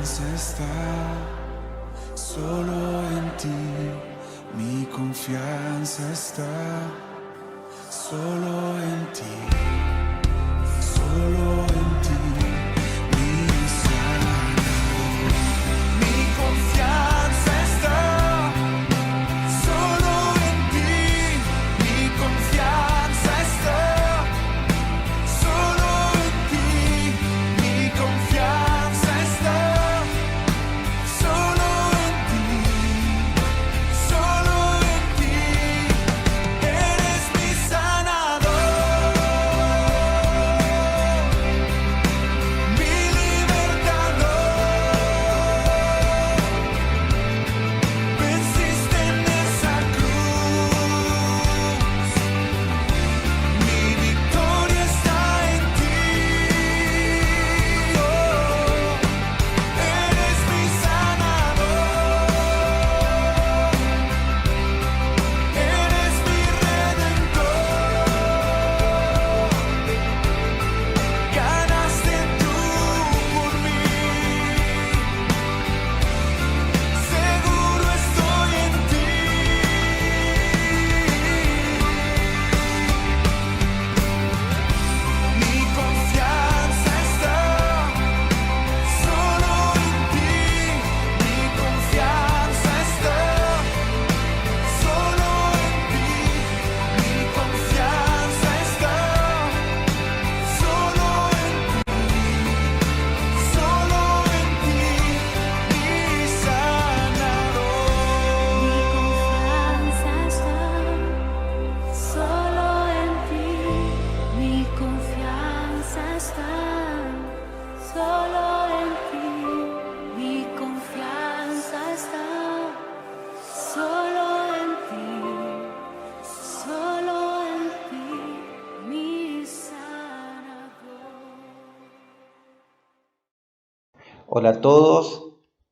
está solo en ti, mi confianza está solo en ti, solo en ti, mi Salvador. Mi confianza está solo en ti, mi confianza está solo en ti, mi confianza está solo en ti, solo en ti. Eres mi sanador, mi libertador. Venciste en esa cruz, mi victoria está en ti. Oh, eres mi sanador, eres mi redentor. Ganaste tú por mí, seguro estoy en ti. Mi confianza está solo en ti, mi confianza está solo en ti, mi confianza está solo en ti, mi sanador. Mi confianza está solo en ti, mi confianza está solo en ti, solo en ti, mi sanador. Hola a todos,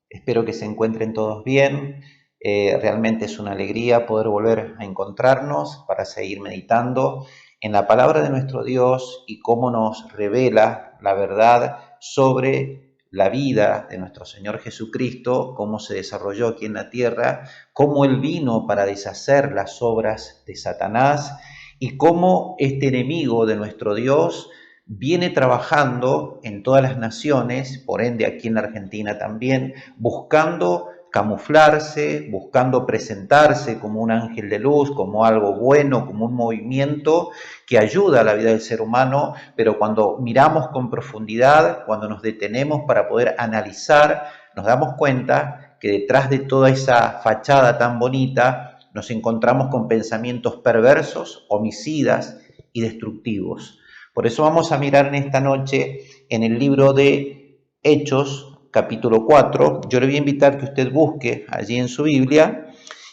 espero que se encuentren todos bien. Realmente es una alegría poder volver a encontrarnos para seguir meditando en la palabra de nuestro Dios y cómo nos revela la verdad sobre la vida de nuestro Señor Jesucristo, cómo se desarrolló aquí en la tierra, cómo Él vino para deshacer las obras de Satanás y cómo este enemigo de nuestro Dios viene trabajando en todas las naciones, por ende aquí en la Argentina también, buscando camuflarse, buscando presentarse como un ángel de luz, como algo bueno, como un movimiento que ayuda a la vida del ser humano, pero cuando miramos con profundidad, cuando nos detenemos para poder analizar, nos damos cuenta que detrás de toda esa fachada tan bonita nos encontramos con pensamientos perversos, homicidas y destructivos. Por eso vamos a mirar en esta noche en el libro de Hechos, capítulo 4. Yo le voy a invitar que usted busque allí en su Biblia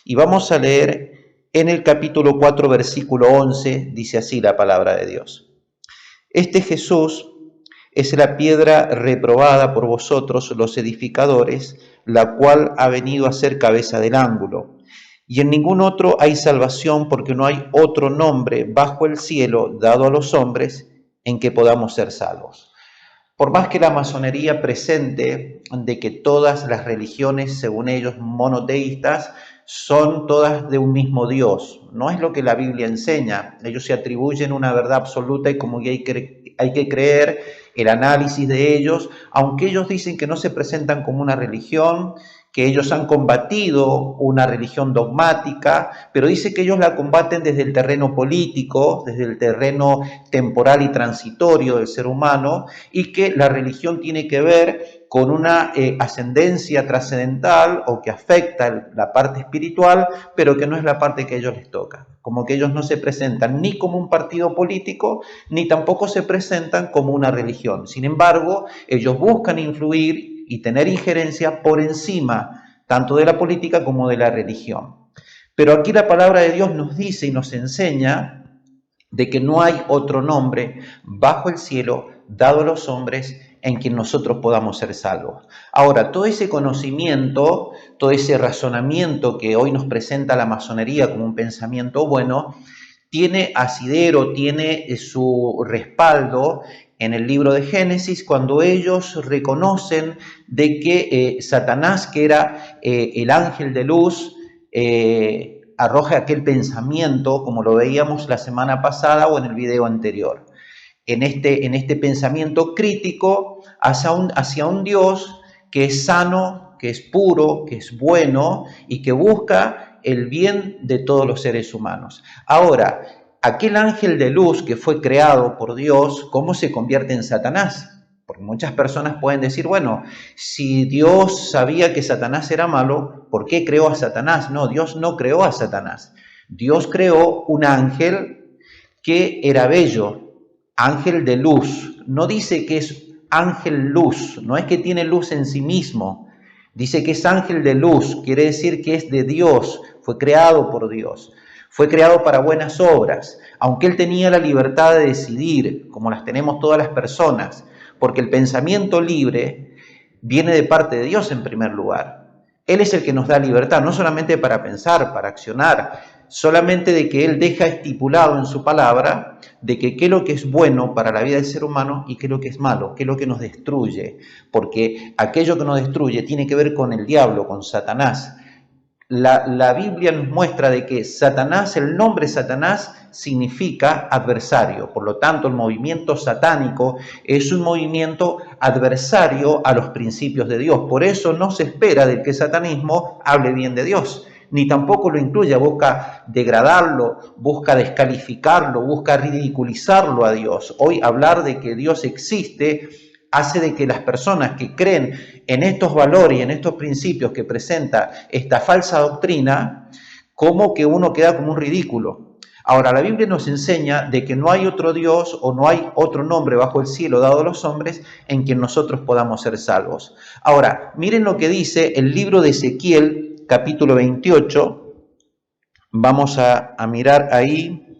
y vamos a leer en el capítulo 4, versículo 11, dice así la palabra de Dios. Este Jesús es la piedra reprobada por vosotros los edificadores, la cual ha venido a ser cabeza del ángulo. Y en ningún otro hay salvación, porque no hay otro nombre bajo el cielo dado a los hombres en que podamos ser salvos. Por más que la masonería presente de que todas las religiones, según ellos, monoteístas, son todas de un mismo Dios, no es lo que la Biblia enseña. Ellos se atribuyen una verdad absoluta y como que hay que creer el análisis de ellos, aunque ellos dicen que no se presentan como una religión, que ellos han combatido una religión dogmática, pero dice que ellos la combaten desde el terreno político, desde el terreno temporal y transitorio del ser humano, y que la religión tiene que ver con una ascendencia trascendental o que afecta la parte espiritual, pero que no es la parte que a ellos les toca. Como que ellos no se presentan ni como un partido político, ni tampoco se presentan como una religión. Sin embargo, ellos buscan influir y tener injerencia por encima tanto de la política como de la religión. Pero aquí la palabra de Dios nos dice y nos enseña de que no hay otro nombre bajo el cielo dado a los hombres en quien nosotros podamos ser salvos. Ahora, todo ese conocimiento, todo ese razonamiento que hoy nos presenta la masonería como un pensamiento bueno, tiene asidero, tiene su respaldo en el libro de Génesis, cuando ellos reconocen de que Satanás, que era el ángel de luz, arroja aquel pensamiento, como lo veíamos la semana pasada o en el video anterior, en este pensamiento crítico hacia un Dios que es sano, que es puro, que es bueno y que busca el bien de todos los seres humanos. Ahora, aquel ángel de luz que fue creado por Dios, ¿cómo se convierte en Satanás? Porque muchas personas pueden decir, bueno, si Dios sabía que Satanás era malo, ¿por qué creó a Satanás? No, Dios no creó a Satanás. Dios creó un ángel que era bello, ángel de luz. No dice que es ángel luz, no es que tiene luz en sí mismo. Dice que es ángel de luz, quiere decir que es de Dios, fue creado por Dios. Fue creado para buenas obras, aunque él tenía la libertad de decidir, como las tenemos todas las personas, porque el pensamiento libre viene de parte de Dios en primer lugar. Él es el que nos da libertad, no solamente para pensar, para accionar, solamente de que Él deja estipulado en su palabra de que qué es lo que es bueno para la vida del ser humano y qué es lo que es malo, qué es lo que nos destruye, porque aquello que nos destruye tiene que ver con el diablo, con Satanás. La Biblia nos muestra de que Satanás, el nombre Satanás significa adversario, por lo tanto el movimiento satánico es un movimiento adversario a los principios de Dios, por eso no se espera del que el satanismo hable bien de Dios, ni tampoco lo incluye, busca degradarlo, busca descalificarlo, busca ridiculizarlo a Dios. Hoy hablar de que Dios existe hace de que las personas que creen en estos valores y en estos principios que presenta esta falsa doctrina, como que uno queda como un ridículo. Ahora, la Biblia nos enseña de que no hay otro Dios o no hay otro nombre bajo el cielo dado a los hombres en quien nosotros podamos ser salvos. Ahora, miren lo que dice el libro de Ezequiel, capítulo 28. Vamos a mirar ahí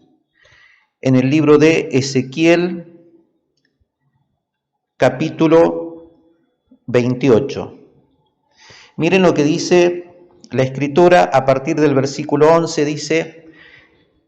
en el libro de Ezequiel, capítulo 28. Miren lo que dice la Escritura a partir del versículo 11, dice: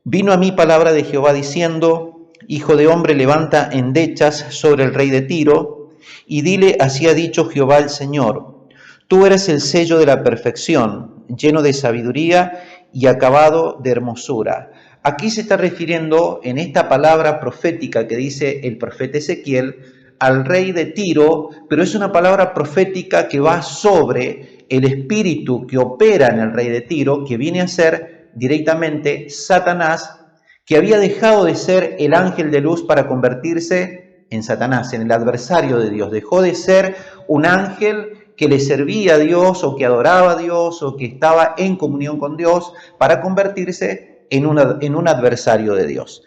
vino a mí palabra de Jehová diciendo, hijo de hombre, levanta endechas sobre el rey de Tiro, y dile, así ha dicho Jehová el Señor, tú eres el sello de la perfección, lleno de sabiduría y acabado de hermosura. Aquí se está refiriendo en esta palabra profética que dice el profeta Ezequiel al rey de Tiro, pero es una palabra profética que va sobre el espíritu que opera en el rey de Tiro, que viene a ser directamente Satanás, que había dejado de ser el ángel de luz para convertirse en Satanás, en el adversario de Dios. Dejó de ser un ángel que le servía a Dios o que adoraba a Dios o que estaba en comunión con Dios para convertirse en un adversario de Dios.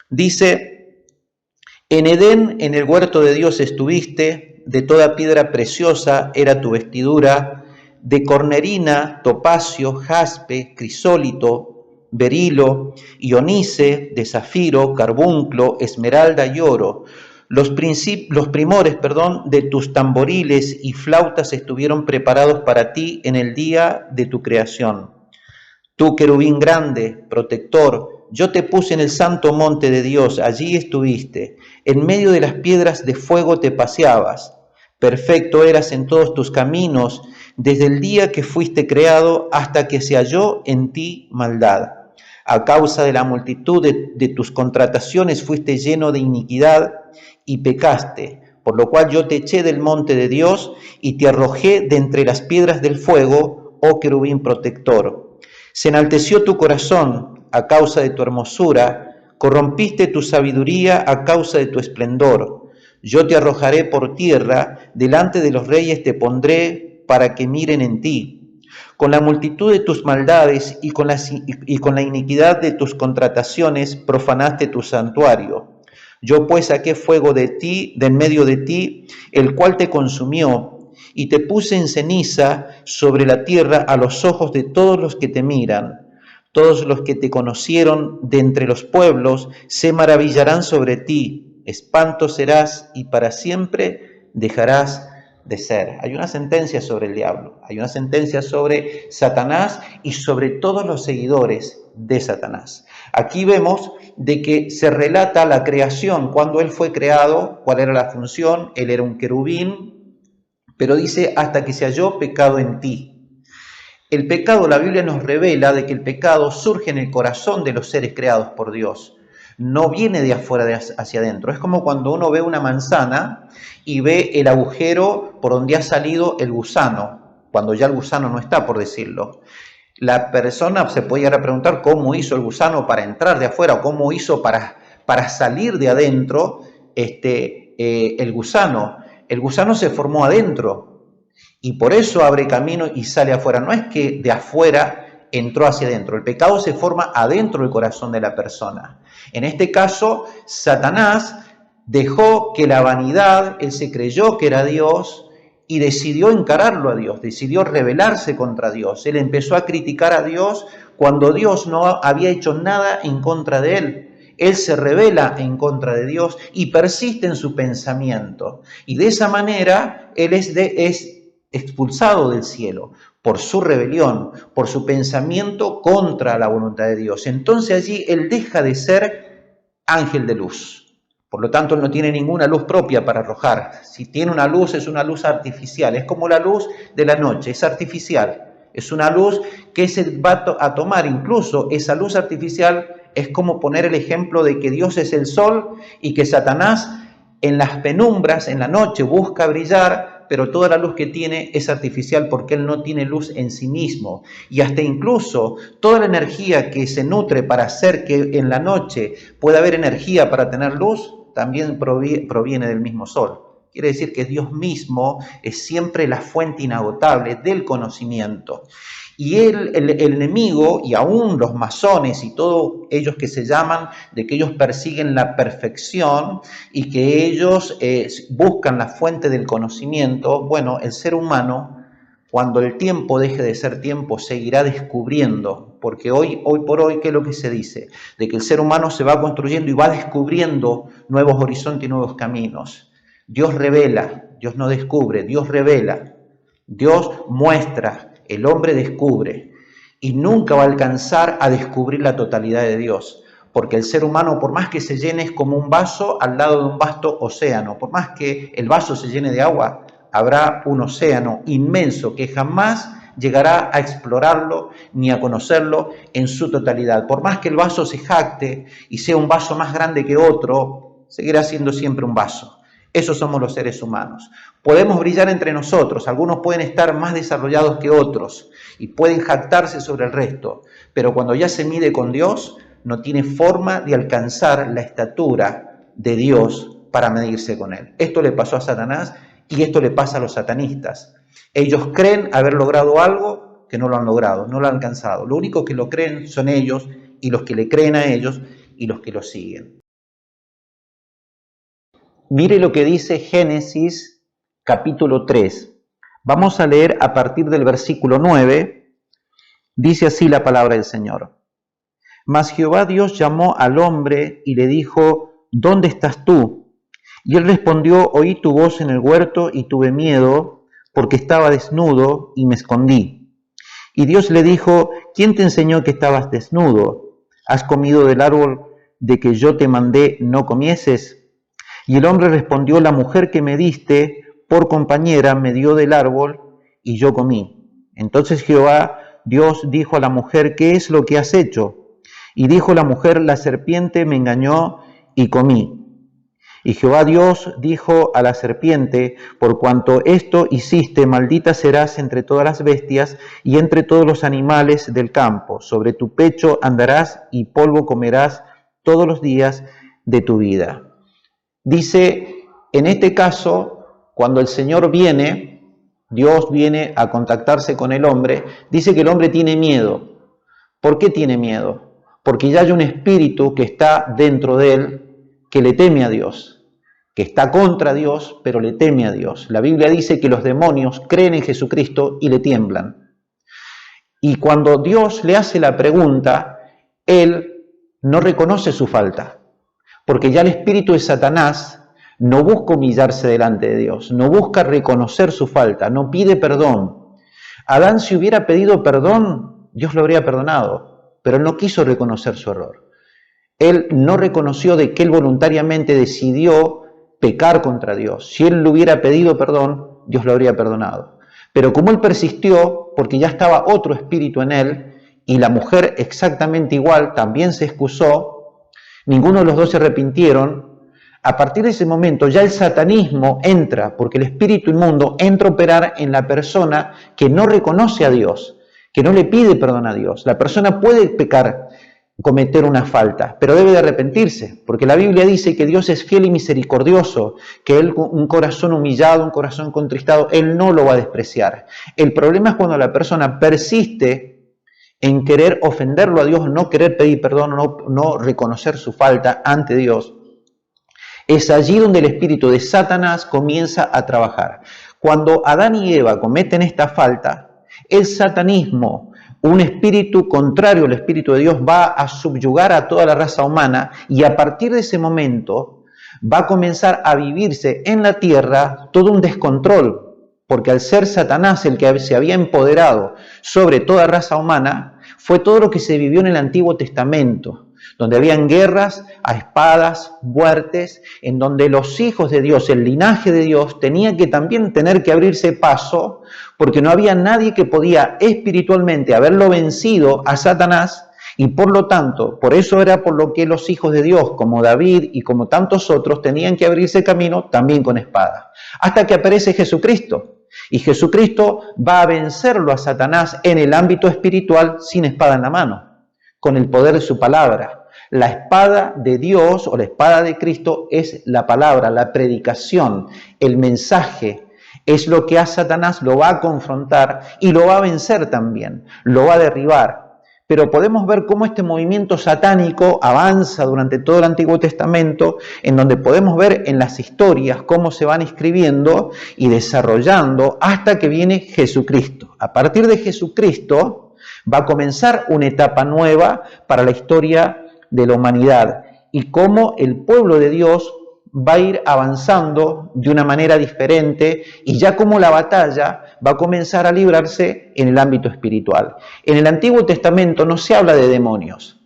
Dice: en Edén, en el huerto de Dios estuviste, de toda piedra preciosa era tu vestidura, de cornerina, topacio, jaspe, crisólito, berilo, ionice, de zafiro, carbunclo, esmeralda y oro. Los primores de tus tamboriles y flautas estuvieron preparados para ti en el día de tu creación. Tú, querubín grande, protector, yo te puse en el santo monte de Dios, allí estuviste. En medio de las piedras de fuego te paseabas. Perfecto eras en todos tus caminos, desde el día que fuiste creado hasta que se halló en ti maldad. A causa de la multitud de tus contrataciones fuiste lleno de iniquidad y pecaste, por lo cual yo te eché del monte de Dios y te arrojé de entre las piedras del fuego, oh querubín protector. Se enalteció tu corazón a causa de tu hermosura, corrompiste tu sabiduría a causa de tu esplendor. Yo te arrojaré por tierra, delante de los reyes te pondré para que miren en ti. Con la multitud de tus maldades y con la iniquidad de tus contrataciones profanaste tu santuario. Yo pues saqué fuego de ti, de en medio de ti, el cual te consumió, y te puse en ceniza sobre la tierra a los ojos de todos los que te miran. Todos los que te conocieron de entre los pueblos se maravillarán sobre ti. Espanto serás y para siempre dejarás de ser. Hay una sentencia sobre el diablo, hay una sentencia sobre Satanás y sobre todos los seguidores de Satanás. Aquí vemos de que se relata la creación, cuando él fue creado, cuál era la función, él era un querubín, pero dice hasta que se halló pecado en ti. El pecado, la Biblia nos revela de que el pecado surge en el corazón de los seres creados por Dios. No viene de afuera hacia adentro. Es como cuando uno ve una manzana y ve el agujero por donde ha salido el gusano, cuando ya el gusano no está, por decirlo. La persona se puede llegar a preguntar cómo hizo el gusano para entrar de afuera o cómo hizo para salir de adentro el gusano. El gusano se formó adentro y por eso abre camino y sale afuera. No es que de afuera entró hacia adentro. El pecado se forma adentro del corazón de la persona. En este caso, Satanás dejó que la vanidad, él se creyó que era Dios y decidió encararlo a Dios, decidió rebelarse contra Dios. Él empezó a criticar a Dios cuando Dios no había hecho nada en contra de él. Él se rebela en contra de Dios y persiste en su pensamiento. Y de esa manera, él es expulsado del cielo por su rebelión, por su pensamiento contra la voluntad de Dios. Entonces allí él deja de ser ángel de luz. Por lo tanto, él no tiene ninguna luz propia para arrojar. Si tiene una luz, es una luz artificial. Es como la luz de la noche, es artificial. Es una luz que se va a tomar. Incluso esa luz artificial es como poner el ejemplo de que Dios es el sol y que Satanás en las penumbras, en la noche, busca brillar, pero toda la luz que tiene es artificial porque él no tiene luz en sí mismo. Y hasta incluso toda la energía que se nutre para hacer que en la noche pueda haber energía para tener luz, también proviene del mismo sol. Quiere decir que Dios mismo es siempre la fuente inagotable del conocimiento. Y el enemigo, y aún los masones y todos ellos que se llaman de que ellos persiguen la perfección y que ellos buscan la fuente del conocimiento, bueno, el ser humano, cuando el tiempo deje de ser tiempo, seguirá descubriendo, porque hoy por hoy, ¿qué es lo que se dice? De que el ser humano se va construyendo y va descubriendo nuevos horizontes y nuevos caminos. Dios revela, Dios no descubre, Dios revela, Dios muestra, el hombre descubre y nunca va a alcanzar a descubrir la totalidad de Dios, porque el ser humano, por más que se llene, es como un vaso al lado de un vasto océano. Por más que el vaso se llene de agua, habrá un océano inmenso que jamás llegará a explorarlo ni a conocerlo en su totalidad. Por más que el vaso se jacte y sea un vaso más grande que otro, seguirá siendo siempre un vaso. Esos somos los seres humanos. Podemos brillar entre nosotros, algunos pueden estar más desarrollados que otros y pueden jactarse sobre el resto, pero cuando ya se mide con Dios, no tiene forma de alcanzar la estatura de Dios para medirse con Él. Esto le pasó a Satanás y esto le pasa a los satanistas. Ellos creen haber logrado algo que no lo han logrado, no lo han alcanzado. Lo único que lo creen son ellos y los que le creen a ellos y los que lo siguen. Mire lo que dice Génesis capítulo 3. Vamos a leer a partir del versículo 9. Dice así la palabra del Señor. Mas Jehová Dios llamó al hombre y le dijo, ¿dónde estás tú? Y él respondió, oí tu voz en el huerto y tuve miedo, porque estaba desnudo y me escondí. Y Dios le dijo, ¿quién te enseñó que estabas desnudo? ¿Has comido del árbol de que yo te mandé no comieses? Y el hombre respondió, la mujer que me diste por compañera me dio del árbol y yo comí. Entonces Jehová Dios dijo a la mujer, ¿qué es lo que has hecho? Y dijo la mujer, la serpiente me engañó y comí. Y Jehová Dios dijo a la serpiente, por cuanto esto hiciste, maldita serás entre todas las bestias y entre todos los animales del campo. Sobre tu pecho andarás y polvo comerás todos los días de tu vida. Dice, en este caso, cuando el Señor viene, Dios viene a contactarse con el hombre, dice que el hombre tiene miedo. ¿Por qué tiene miedo? Porque ya hay un espíritu que está dentro de él que le teme a Dios, que está contra Dios, pero le teme a Dios. La Biblia dice que los demonios creen en Jesucristo y le tiemblan. Y cuando Dios le hace la pregunta, él no reconoce su falta. Porque ya el espíritu de Satanás no busca humillarse delante de Dios, no busca reconocer su falta, no pide perdón. Adán, si hubiera pedido perdón, Dios lo habría perdonado, pero él no quiso reconocer su error. Él no reconoció de que él voluntariamente decidió pecar contra Dios. Si él le hubiera pedido perdón, Dios lo habría perdonado. Pero como él persistió, porque ya estaba otro espíritu en él, y la mujer exactamente igual, también se excusó, ninguno de los dos se arrepintieron. A partir de ese momento ya el satanismo entra, porque el espíritu inmundo entra a operar en la persona que no reconoce a Dios, que no le pide perdón a Dios. La persona puede pecar, cometer una falta, pero debe de arrepentirse, porque la Biblia dice que Dios es fiel y misericordioso, que Él, un corazón humillado, un corazón contristado, Él no lo va a despreciar. El problema es cuando la persona persiste en querer ofenderlo a Dios, no querer pedir perdón, no reconocer su falta ante Dios. Es allí donde el espíritu de Satanás comienza a trabajar. Cuando Adán y Eva cometen esta falta, el satanismo, un espíritu contrario al espíritu de Dios, va a subyugar a toda la raza humana, y a partir de ese momento va a comenzar a vivirse en la tierra todo un descontrol, porque al ser Satanás el que se había empoderado sobre toda raza humana, fue todo lo que se vivió en el Antiguo Testamento, donde habían guerras a espadas, muertes, en donde los hijos de Dios, el linaje de Dios, tenían que también tener que abrirse paso, porque no había nadie que podía espiritualmente haberlo vencido a Satanás, y por lo tanto, por eso era por lo que los hijos de Dios, como David y como tantos otros, tenían que abrirse camino también con espada, hasta que aparece Jesucristo. Y Jesucristo va a vencerlo a Satanás en el ámbito espiritual sin espada en la mano, con el poder de su palabra. La espada de Dios o la espada de Cristo es la palabra, la predicación, el mensaje. Es lo que a Satanás lo va a confrontar y lo va a vencer también, lo va a derribar. Pero podemos ver cómo este movimiento satánico avanza durante todo el Antiguo Testamento, en donde podemos ver en las historias cómo se van escribiendo y desarrollando hasta que viene Jesucristo. A partir de Jesucristo va a comenzar una etapa nueva para la historia de la humanidad, y cómo el pueblo de Dios va a ir avanzando de una manera diferente, y ya como la batalla va a comenzar a librarse en el ámbito espiritual. En el Antiguo Testamento no se habla de demonios.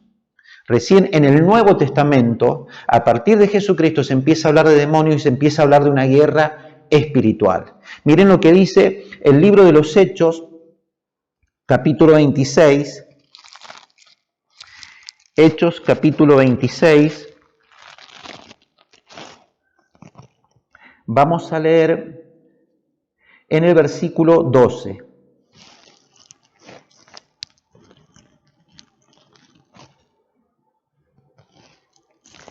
Recién en el Nuevo Testamento, a partir de Jesucristo, se empieza a hablar de demonios y se empieza a hablar de una guerra espiritual. Miren lo que dice el libro de los Hechos, capítulo 26, Hechos capítulo 26, vamos a leer en el versículo 12.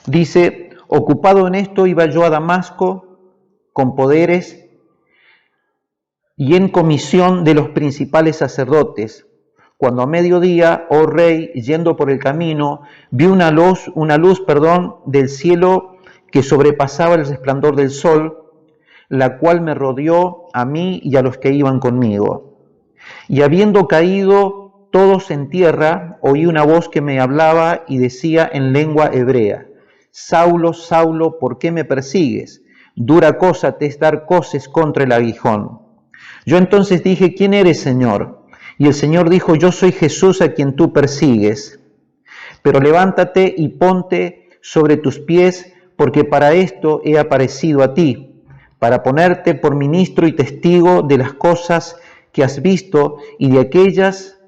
Dice: ocupado en esto iba yo a Damasco con poderes y en comisión de los principales sacerdotes, cuando a mediodía, oh rey, yendo por el camino, vi una luz, del cielo que sobrepasaba el resplandor del sol, la cual me rodeó a mí y a los que iban conmigo. Y habiendo caído todos en tierra, oí una voz que me hablaba y decía en lengua hebrea: Saulo, Saulo, ¿por qué me persigues? Dura cosa te es dar coces contra el aguijón. Yo entonces dije: ¿quién eres, Señor? Y el Señor dijo: yo soy Jesús a quien tú persigues. Pero levántate y ponte sobre tus pies, porque para esto he aparecido a ti, para ponerte por ministro y testigo de las cosas que has visto y de aquellas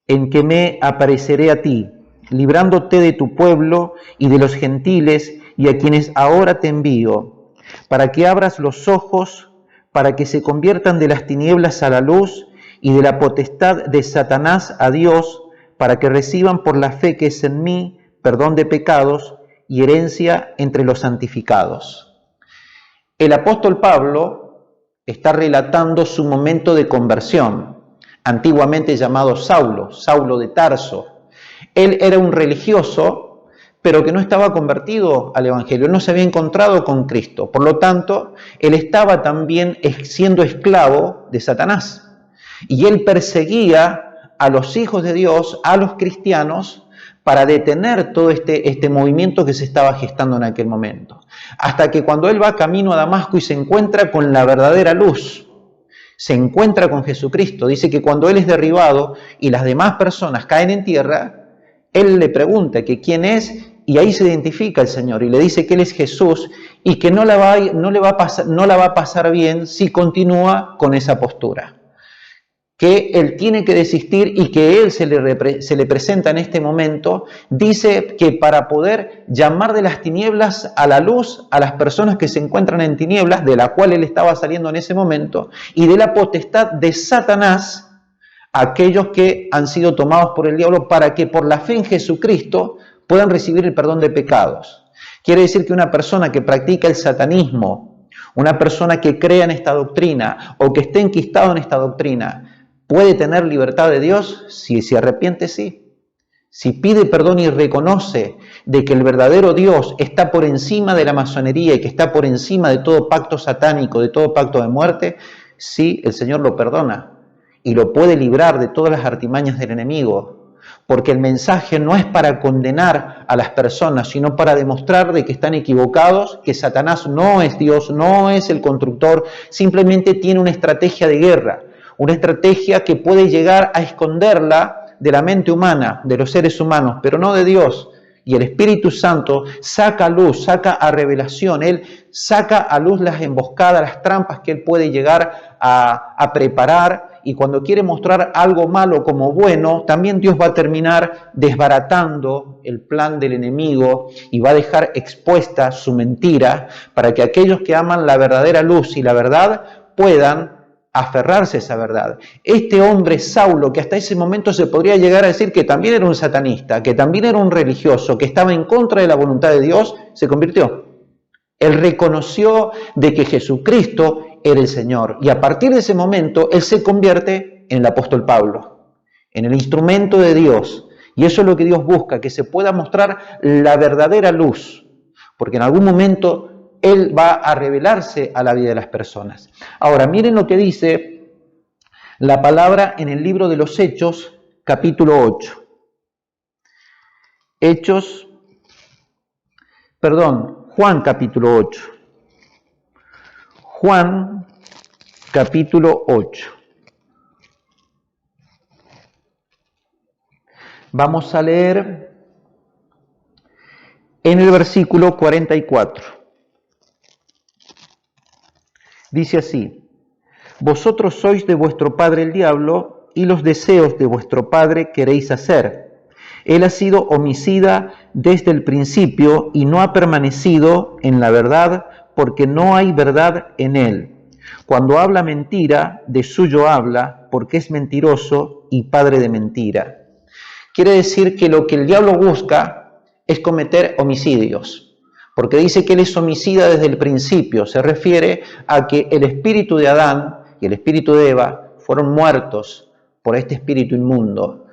en que me apareceré a ti, librándote de tu pueblo y de los gentiles, y a quienes ahora te envío, para que abras los ojos, para que se conviertan de las tinieblas a la luz, y de la potestad de Satanás a Dios, para que reciban por la fe que es en mí perdón de pecados y herencia entre los santificados. El apóstol Pablo está relatando su momento de conversión, antiguamente llamado Saulo, Saulo de Tarso. Él era un religioso, pero que no estaba convertido al Evangelio, él no se había encontrado con Cristo. Por lo tanto, él estaba también siendo esclavo de Satanás. Y él perseguía a los hijos de Dios, a los cristianos, para detener todo este movimiento que se estaba gestando en aquel momento. Hasta que cuando él va camino a Damasco y se encuentra con la verdadera luz, se encuentra con Jesucristo, dice que cuando él es derribado y las demás personas caen en tierra, él le pregunta que quién es, y ahí se identifica el Señor y le dice que Él es Jesús y que no la va a pasar bien si continúa con esa postura. Que Él tiene que desistir y que Él se le presenta en este momento, dice que para poder llamar de las tinieblas a la luz a las personas que se encuentran en tinieblas, de la cual Él estaba saliendo en ese momento, y de la potestad de Satanás a aquellos que han sido tomados por el diablo para que por la fe en Jesucristo puedan recibir el perdón de pecados. Quiere decir que una persona que practica el satanismo, una persona que crea en esta doctrina o que esté enquistado en esta doctrina, ¿puede tener libertad de Dios? Si se arrepiente, sí. Si pide perdón y reconoce de que el verdadero Dios está por encima de la masonería y que está por encima de todo pacto satánico, de todo pacto de muerte, sí, el Señor lo perdona y lo puede librar de todas las artimañas del enemigo. Porque el mensaje no es para condenar a las personas, sino para demostrar de que están equivocados, que Satanás no es Dios, no es el constructor, simplemente tiene una estrategia de guerra. Una estrategia que puede llegar a esconderla de la mente humana, de los seres humanos, pero no de Dios. Y el Espíritu Santo saca a luz, saca a revelación, Él saca a luz las emboscadas, las trampas que Él puede llegar a preparar. Y cuando quiere mostrar algo malo como bueno, también Dios va a terminar desbaratando el plan del enemigo y va a dejar expuesta su mentira para que aquellos que aman la verdadera luz y la verdad puedan aferrarse a esa verdad. Este hombre Saulo, que hasta ese momento se podría llegar a decir que también era un satanista, que también era un religioso, que estaba en contra de la voluntad de Dios, se convirtió. Él reconoció de que Jesucristo era el Señor y a partir de ese momento él se convierte en el apóstol Pablo, en el instrumento de Dios. Y eso es lo que Dios busca, que se pueda mostrar la verdadera luz, porque en algún momento Él va a revelarse a la vida de las personas. Ahora, miren lo que dice la palabra en el libro de los Hechos, capítulo 8. Juan capítulo 8. Juan capítulo 8. Vamos a leer en el versículo 44. Dice así: vosotros sois de vuestro padre el diablo, y los deseos de vuestro padre queréis hacer. Él ha sido homicida desde el principio y no ha permanecido en la verdad, porque no hay verdad en él. Cuando habla mentira, de suyo habla, porque es mentiroso y padre de mentira. Quiere decir que lo que el diablo busca es cometer homicidios. Porque dice que él es homicida desde el principio. Se refiere a que el espíritu de Adán y el espíritu de Eva fueron muertos por este espíritu inmundo.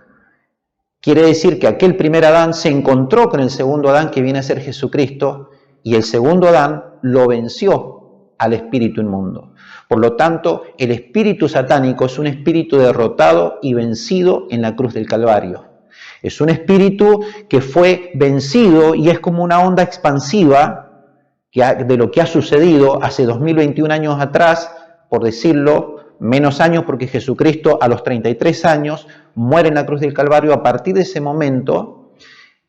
Quiere decir que aquel primer Adán se encontró con el segundo Adán que viene a ser Jesucristo y el segundo Adán lo venció al espíritu inmundo. Por lo tanto, el espíritu satánico es un espíritu derrotado y vencido en la cruz del Calvario. Es un espíritu que fue vencido y es como una onda expansiva de lo que ha sucedido hace 2021 años atrás, por decirlo, menos años porque Jesucristo a los 33 años muere en la cruz del Calvario. A partir de ese momento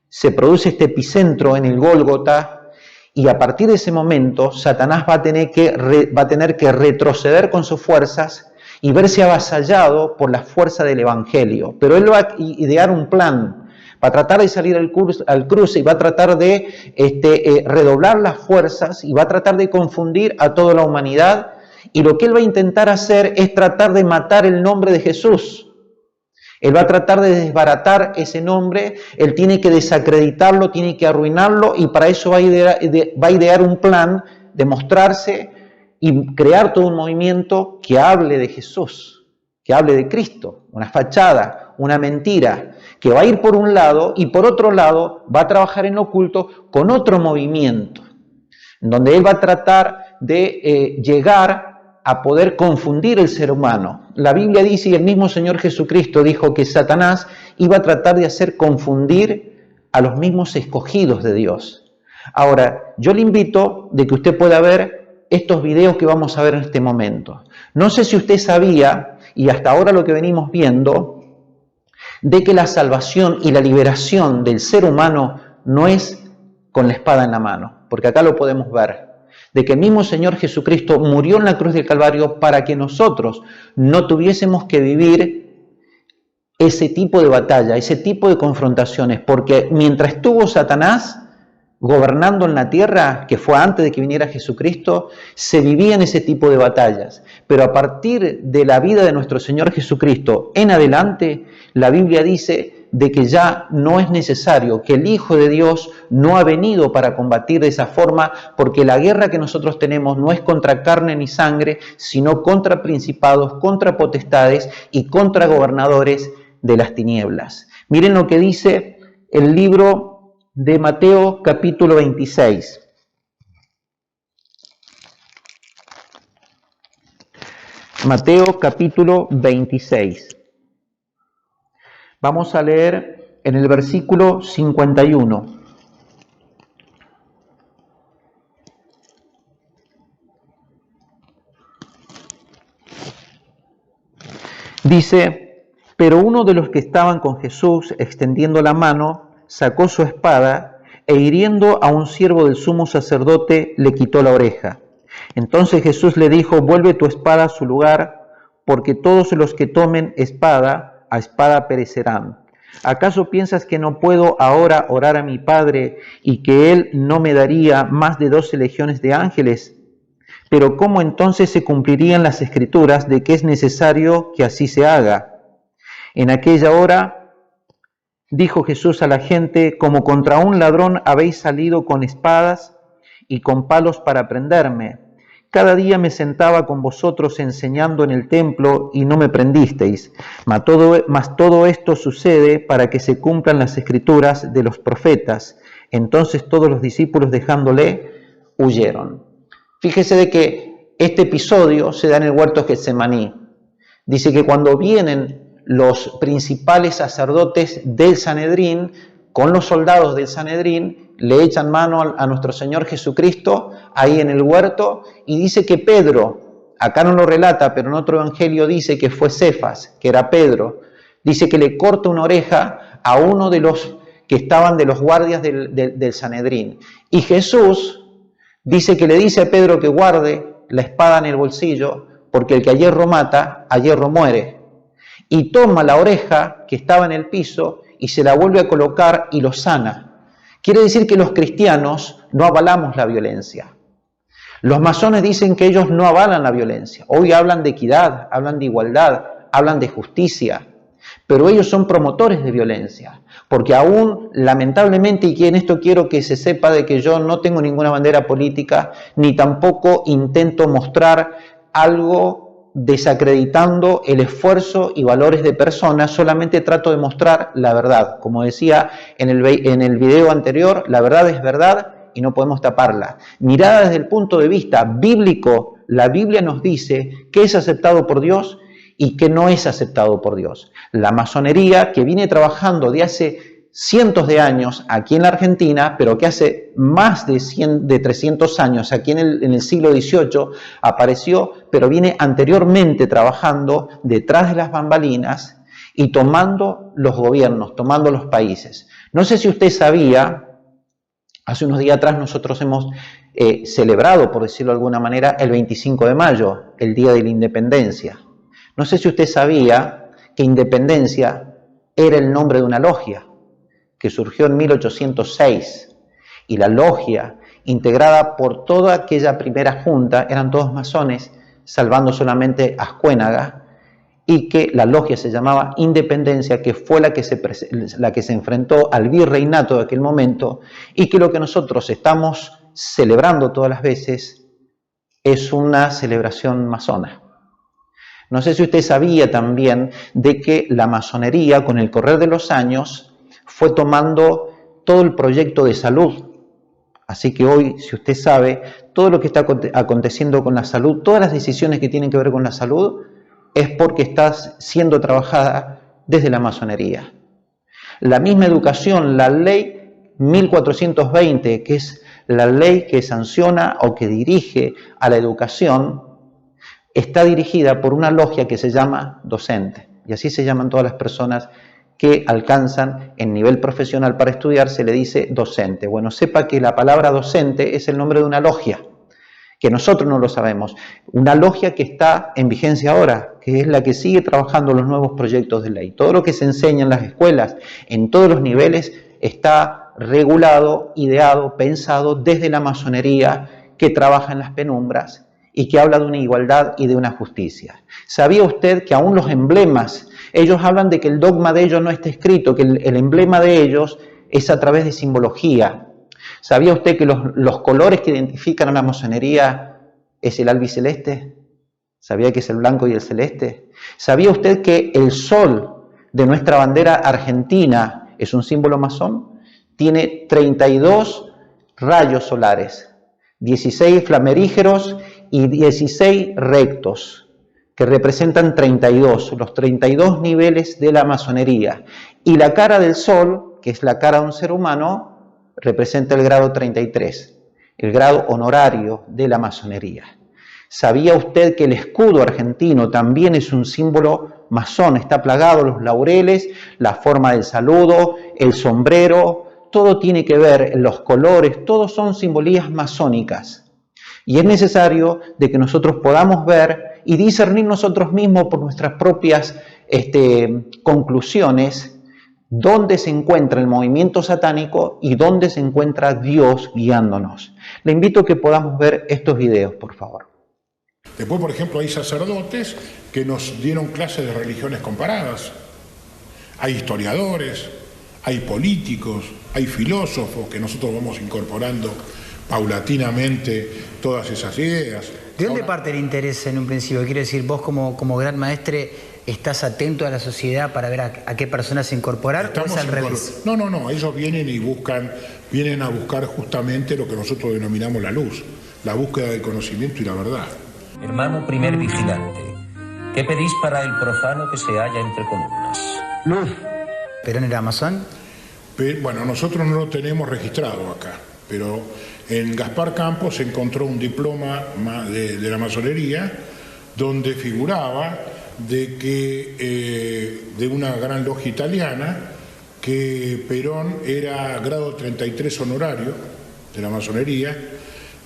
se produce este epicentro en el Gólgota y a partir de ese momento Satanás va a tener que retroceder con sus fuerzas y verse avasallado por la fuerza del Evangelio. Pero él va a idear un plan, va a tratar de salir al cruce y va a tratar de redoblar las fuerzas y va a tratar de confundir a toda la humanidad. Y lo que él va a intentar hacer es tratar de matar el nombre de Jesús. Él va a tratar de desbaratar ese nombre, él tiene que desacreditarlo, tiene que arruinarlo y para eso va a idear un plan de mostrarse y crear todo un movimiento que hable de Jesús, que hable de Cristo, una fachada, una mentira, que va a ir por un lado y por otro lado va a trabajar en lo oculto con otro movimiento, en donde él va a tratar de llegar a poder confundir el ser humano. La Biblia dice, y el mismo Señor Jesucristo dijo que Satanás iba a tratar de hacer confundir a los mismos escogidos de Dios. Ahora, yo le invito de que usted pueda ver estos videos que vamos a ver en este momento. No sé si usted sabía, y hasta ahora lo que venimos viendo, de que la salvación y la liberación del ser humano no es con la espada en la mano, porque acá lo podemos ver, de que el mismo Señor Jesucristo murió en la cruz del Calvario para que nosotros no tuviésemos que vivir ese tipo de batalla, ese tipo de confrontaciones, porque mientras estuvo Satanás gobernando en la tierra, que fue antes de que viniera Jesucristo, se vivían ese tipo de batallas. Pero a partir de la vida de nuestro Señor Jesucristo en adelante, la Biblia dice de que ya no es necesario, que el Hijo de Dios no ha venido para combatir de esa forma, porque la guerra que nosotros tenemos no es contra carne ni sangre, sino contra principados, contra potestades y contra gobernadores de las tinieblas. Miren lo que dice el libro de Mateo capítulo 26. Mateo capítulo 26. Vamos a leer en el versículo 51. Dice: pero uno de los que estaban con Jesús, extendiendo la mano, sacó su espada e hiriendo a un siervo del sumo sacerdote, le quitó la oreja. Entonces Jesús le dijo: vuelve tu espada a su lugar, porque todos los que tomen espada, a espada perecerán. ¿Acaso piensas que no puedo ahora orar a mi Padre y que Él no me daría más de 12 legiones de ángeles? Pero ¿cómo entonces se cumplirían las Escrituras de que es necesario que así se haga? En aquella hora dijo Jesús a la gente: como contra un ladrón habéis salido con espadas y con palos para prenderme. Cada día me sentaba con vosotros enseñando en el templo y no me prendisteis. Mas todo esto sucede para que se cumplan las Escrituras de los profetas. Entonces todos los discípulos, dejándole, huyeron. Fíjese de que este episodio se da en el huerto de Getsemaní. Dice que cuando vienen los principales sacerdotes del Sanedrín, con los soldados del Sanedrín, le echan mano a nuestro Señor Jesucristo ahí en el huerto, y dice que Pedro, acá no lo relata, pero en otro evangelio dice que fue Cefas, que era Pedro, dice que le corta una oreja a uno de los que estaban de los guardias del Sanedrín. Y Jesús dice que le dice a Pedro que guarde la espada en el bolsillo, porque el que a hierro mata, a hierro muere. Y toma la oreja que estaba en el piso y se la vuelve a colocar y lo sana. Quiere decir que los cristianos no avalamos la violencia. Los masones dicen que ellos no avalan la violencia. Hoy hablan de equidad, hablan de igualdad, hablan de justicia, pero ellos son promotores de violencia. Porque aún, lamentablemente, y en esto quiero que se sepa de que yo no tengo ninguna bandera política, ni tampoco intento mostrar algo desacreditando el esfuerzo y valores de personas, solamente trato de mostrar la verdad. Como decía en el video anterior, la verdad es verdad y no podemos taparla. Mirada desde el punto de vista bíblico, la Biblia nos dice qué es aceptado por Dios y qué no es aceptado por Dios. La masonería, que viene trabajando de hace cientos de años aquí en la Argentina, pero que hace más de 300 años aquí en el siglo XVIII apareció, pero viene anteriormente trabajando detrás de las bambalinas y tomando los gobiernos, tomando los países. No sé si usted sabía, hace unos días atrás nosotros hemos celebrado, por decirlo de alguna manera, el 25 de mayo, el Día de la Independencia. No sé si usted sabía que Independencia era el nombre de una logia que surgió en 1806, y la logia, integrada por toda aquella primera junta, eran todos masones, salvando solamente Ascuénaga, y que la logia se llamaba Independencia, que fue la que se enfrentó al virreinato de aquel momento, y que lo que nosotros estamos celebrando todas las veces es una celebración masona. No sé si usted sabía también de que la masonería, con el correr de los años, fue tomando todo el proyecto de salud. Así que hoy, si usted sabe, todo lo que está aconteciendo con la salud, todas las decisiones que tienen que ver con la salud, es porque está siendo trabajada desde la masonería. La misma educación, la ley 1420, que es la ley que sanciona o que dirige a la educación, está dirigida por una logia que se llama docente. Y así se llaman todas las personas que alcanzan el nivel profesional para estudiar se le dice docente. Bueno, sepa que la palabra docente es el nombre de una logia, que nosotros no lo sabemos. Una logia que está en vigencia ahora, que es la que sigue trabajando los nuevos proyectos de ley. Todo lo que se enseña en las escuelas, en todos los niveles, está regulado, ideado, pensado desde la masonería que trabaja en las penumbras y que habla de una igualdad y de una justicia. ¿Sabía usted que aún los emblemas, ellos hablan de que el dogma de ellos no está escrito, que el emblema de ellos es a través de simbología? ¿Sabía usted que los colores que identifican a la masonería es el albiceleste? ¿Sabía que es el blanco y el celeste? ¿Sabía usted que el sol de nuestra bandera argentina es un símbolo masón? Tiene 32 rayos solares, 16 flamerígeros y 16 rectos, que representan 32, los 32 niveles de la masonería. Y la cara del sol, que es la cara de un ser humano, representa el grado 33, el grado honorario de la masonería. ¿Sabía usted que el escudo argentino también es un símbolo masón? Está plagado los laureles, la forma del saludo, el sombrero, todo tiene que ver, los colores, todos son simbolías masónicas. Y es necesario de que nosotros podamos ver y discernir nosotros mismos por nuestras propias conclusiones dónde se encuentra el movimiento satánico y dónde se encuentra Dios guiándonos. Le invito a que podamos ver estos videos, por favor. Después, por ejemplo, hay sacerdotes que nos dieron clases de religiones comparadas. Hay historiadores, hay políticos, hay filósofos que nosotros vamos incorporando paulatinamente todas esas ideas. ¿De dónde parte el interés en un principio? Quiero decir, vos como gran maestre, ¿estás atento a la sociedad para ver a qué personas incorporar o es al revés? No, ellos vienen a buscar justamente lo que nosotros denominamos la luz, la búsqueda del conocimiento y la verdad. Hermano primer vigilante, ¿qué pedís para el profano que se halla entre columnas? Luz. ¿Perón era masón? Bueno, nosotros no lo tenemos registrado acá, pero en Gaspar Campos se encontró un diploma de la masonería donde figuraba de que de una gran logia italiana que Perón era grado 33 honorario de la masonería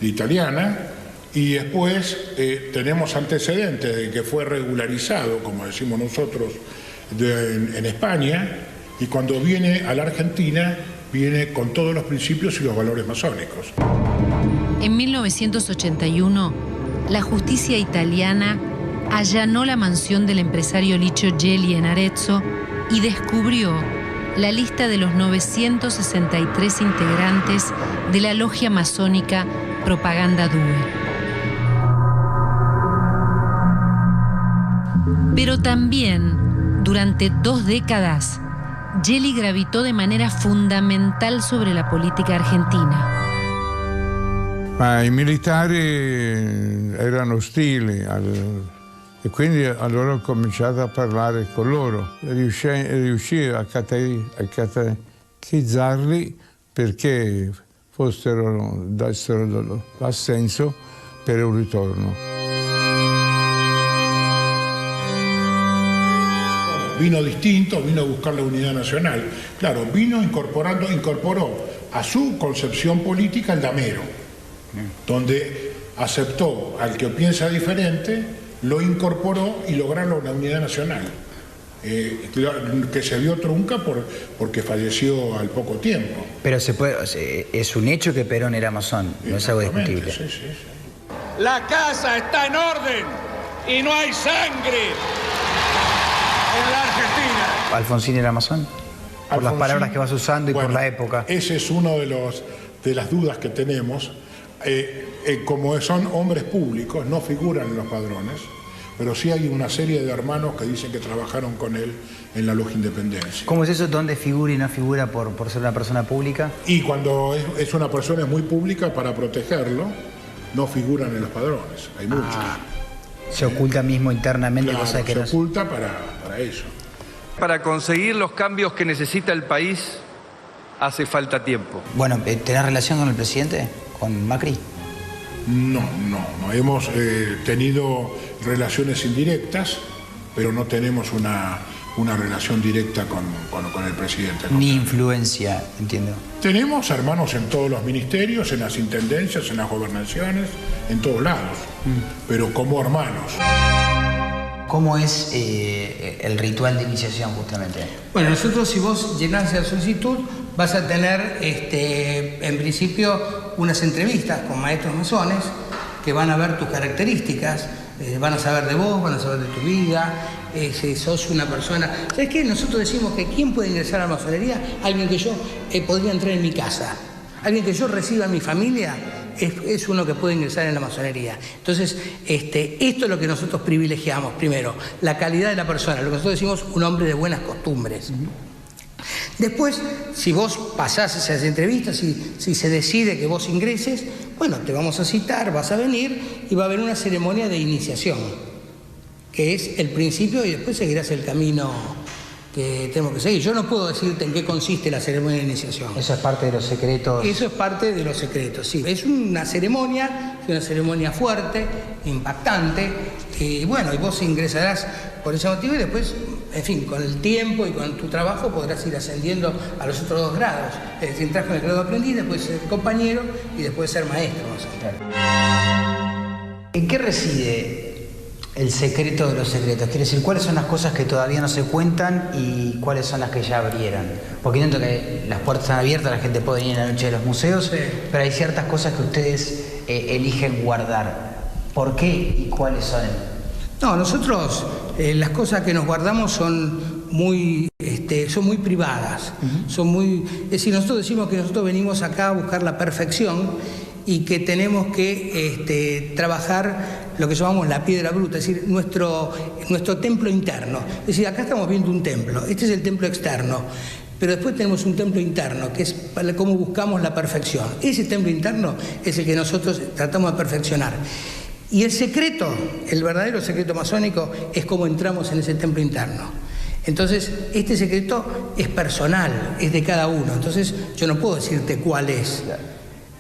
italiana, y después tenemos antecedentes de que fue regularizado, como decimos nosotros, en España, y cuando viene a la Argentina viene con todos los principios y los valores masónicos. En 1981, la justicia italiana allanó la mansión del empresario Licio Gelli en Arezzo y descubrió la lista de los 963 integrantes de la logia masónica Propaganda Due. Pero también, durante 2 décadas, Gelli gravitò de manera fundamental sobre la política argentina. Ma i militari erano ostili e quindi allora ho cominciato a parlare con loro. Riuscii a catechizzarli perché dessero l'assenso per un ritorno. Vino distinto, vino a buscar la unidad nacional. Claro, incorporó a su concepción política el damero, donde aceptó al que piensa diferente, lo incorporó y lograron la unidad nacional, que se vio trunca porque falleció al poco tiempo. Pero es un hecho que Perón era masón, no es algo discutible. Sí. La casa está en orden y no hay sangre en la Argentina. ¿Alfonsín era masón? Por las palabras que vas usando y por la época. Ese es uno de las dudas que tenemos. Como son hombres públicos, no figuran en los padrones, pero sí hay una serie de hermanos que dicen que trabajaron con él en la Logia Independencia. ¿Cómo es eso? ¿Dónde figura y no figura por ser una persona pública? Y cuando es una persona muy pública, para protegerlo, no figuran en los padrones. Hay muchos. Se oculta mismo internamente, claro, cosa que se no oculta para eso. Para conseguir los cambios que necesita el país hace falta tiempo. Bueno, ¿tenés relación con el presidente? ¿Con Macri? No. Hemos tenido relaciones indirectas, pero no tenemos una una relación directa con el presidente. Ni influencia, entiendo. Tenemos hermanos en todos los ministerios, en las intendencias, en las gobernaciones, en todos lados, pero como hermanos. ¿Cómo es el ritual de iniciación justamente? Bueno, nosotros, si vos llenás la solicitud, vas a tener en principio unas entrevistas con maestros masones que van a ver tus características, van a saber de vos, van a saber de tu vida, si sos una persona... ¿Sabes qué? Nosotros decimos que ¿quién puede ingresar a la masonería? Alguien que yo podría entrar en mi casa. Alguien que yo reciba en mi familia es uno que puede ingresar en la masonería. Entonces, esto es lo que nosotros privilegiamos. Primero, la calidad de la persona. Lo que nosotros decimos, un hombre de buenas costumbres. Después, si vos pasás esas entrevistas, si se decide que vos ingreses, bueno, te vamos a citar, vas a venir y va a haber una ceremonia de iniciación, que es el principio y después seguirás el camino que tenemos que seguir. Yo no puedo decirte en qué consiste la ceremonia de iniciación. Eso es parte de los secretos. Eso es parte de los secretos, sí. Es una ceremonia fuerte, impactante, y bueno, y vos ingresarás por ese motivo y después, en fin, con el tiempo y con tu trabajo podrás ir ascendiendo a los otros 2 grados. Es decir, entras con el grado de aprendiz, después ser compañero y después ser maestro. ¿En qué reside el secreto de los secretos? Quiere decir, ¿cuáles son las cosas que todavía no se cuentan y cuáles son las que ya abrieron? Porque dentro que las puertas están abiertas, la gente puede venir en la noche de los museos, sí, pero hay ciertas cosas que ustedes eligen guardar. ¿Por qué y cuáles son? No, nosotros las cosas que nos guardamos son muy privadas. Es decir, nosotros decimos que nosotros venimos acá a buscar la perfección y que tenemos que trabajar lo que llamamos la piedra bruta, es decir, nuestro templo interno. Es decir, acá estamos viendo un templo, este es el templo externo, pero después tenemos un templo interno, que es para cómo buscamos la perfección. Ese templo interno es el que nosotros tratamos de perfeccionar. Y el secreto, el verdadero secreto masónico, es cómo entramos en ese templo interno. Entonces, este secreto es personal, es de cada uno. Entonces, yo no puedo decirte cuál es.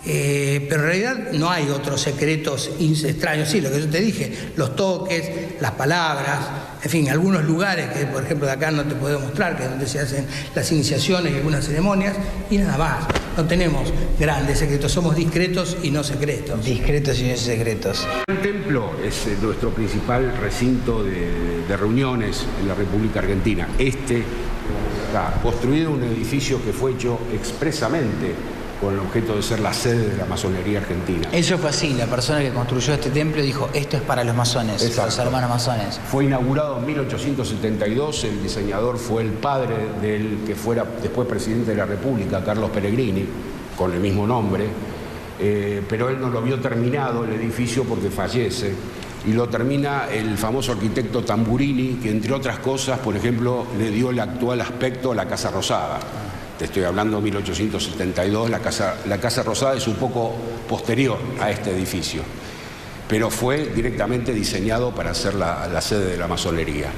Pero en realidad no hay otros secretos extraños. Sí, lo que yo te dije, los toques, las palabras, en fin, algunos lugares que, por ejemplo, de acá no te puedo mostrar, que es donde se hacen las iniciaciones y algunas ceremonias, y nada más. No tenemos grandes secretos, somos discretos y no secretos. Discretos y no secretos. El templo es nuestro principal recinto de reuniones en la República Argentina. Está construido un edificio que fue hecho expresamente con el objeto de ser la sede de la masonería argentina. Eso fue así, la persona que construyó este templo dijo, esto es para los masones, exacto, los hermanos masones. Fue inaugurado en 1872, el diseñador fue el padre del que fuera después presidente de la República, Carlos Pellegrini, con el mismo nombre, pero él no lo vio terminado el edificio porque fallece, y lo termina el famoso arquitecto Tamburini, que entre otras cosas, por ejemplo, le dio el actual aspecto a la Casa Rosada. Te estoy hablando de 1872, la Casa Rosada es un poco posterior a este edificio, pero fue directamente diseñado para ser la sede de la masonería.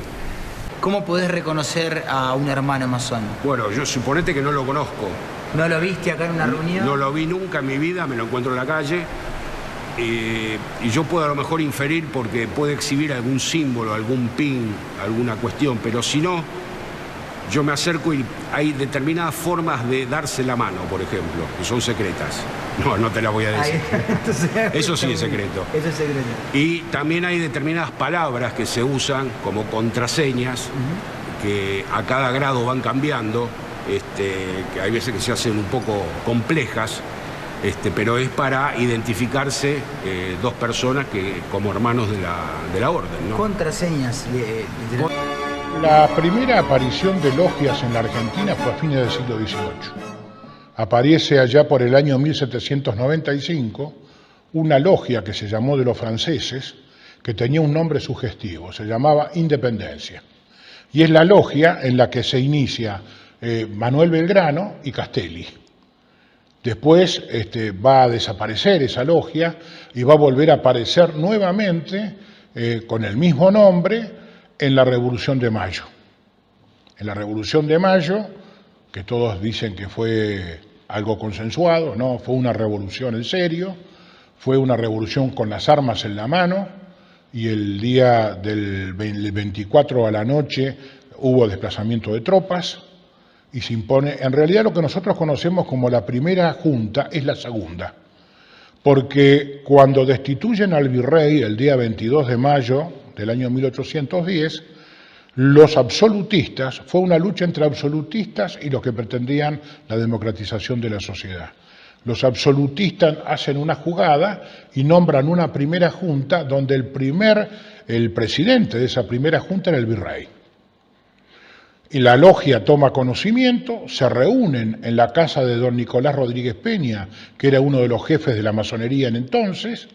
¿Cómo podés reconocer a un hermano masón? Bueno, yo suponete que no lo conozco. ¿No lo viste acá en una reunión? No lo vi nunca en mi vida, me lo encuentro en la calle, y yo puedo a lo mejor inferir porque puede exhibir algún símbolo, algún pin, alguna cuestión, pero si no, yo me acerco y hay determinadas formas de darse la mano, por ejemplo, que son secretas. No te las voy a decir. Eso sí es secreto. Eso es secreto. Y también hay determinadas palabras que se usan como contraseñas, que a cada grado van cambiando, que hay veces que se hacen un poco complejas, pero es para identificarse 2 personas que como hermanos de la orden, ¿no? Contraseñas. La primera aparición de logias en la Argentina fue a fines del siglo XVIII. Aparece allá por el año 1795 una logia que se llamó de los franceses, que tenía un nombre sugestivo, se llamaba Independencia. Y es la logia en la que se inicia Manuel Belgrano y Castelli. Después va a desaparecer esa logia y va a volver a aparecer nuevamente con el mismo nombre en la Revolución de Mayo. En la Revolución de Mayo, que todos dicen que fue algo consensuado, no, fue una revolución en serio, fue una revolución con las armas en la mano, y el día del 24 a la noche hubo desplazamiento de tropas y se impone, en realidad lo que nosotros conocemos como la primera junta es la segunda, porque cuando destituyen al virrey el día 22 de mayo del año 1810, los absolutistas, fue una lucha entre absolutistas y los que pretendían la democratización de la sociedad. Los absolutistas hacen una jugada y nombran una primera junta donde el presidente de esa primera junta era el virrey. Y la logia toma conocimiento, se reúnen en la casa de don Nicolás Rodríguez Peña, que era uno de los jefes de la masonería en entonces,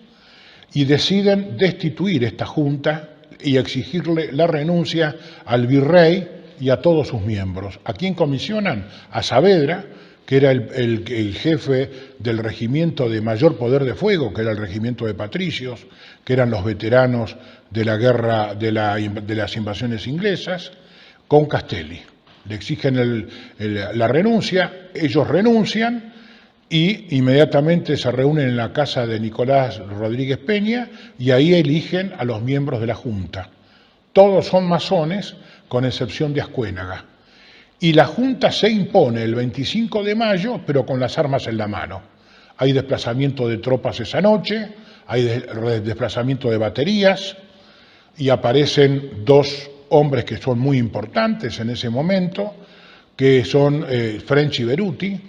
y deciden destituir esta junta y exigirle la renuncia al virrey y a todos sus miembros. ¿A quién comisionan? A Saavedra, que era el jefe del regimiento de mayor poder de fuego, que era el regimiento de patricios, que eran los veteranos de la guerra de las invasiones inglesas, con Castelli. Le exigen la renuncia, ellos renuncian y inmediatamente se reúnen en la casa de Nicolás Rodríguez Peña y ahí eligen a los miembros de la Junta. Todos son masones, con excepción de Ascuénaga. Y la Junta se impone el 25 de mayo, pero con las armas en la mano. Hay desplazamiento de tropas esa noche, hay desplazamiento de baterías y aparecen dos hombres que son muy importantes en ese momento, que son French y Beruti,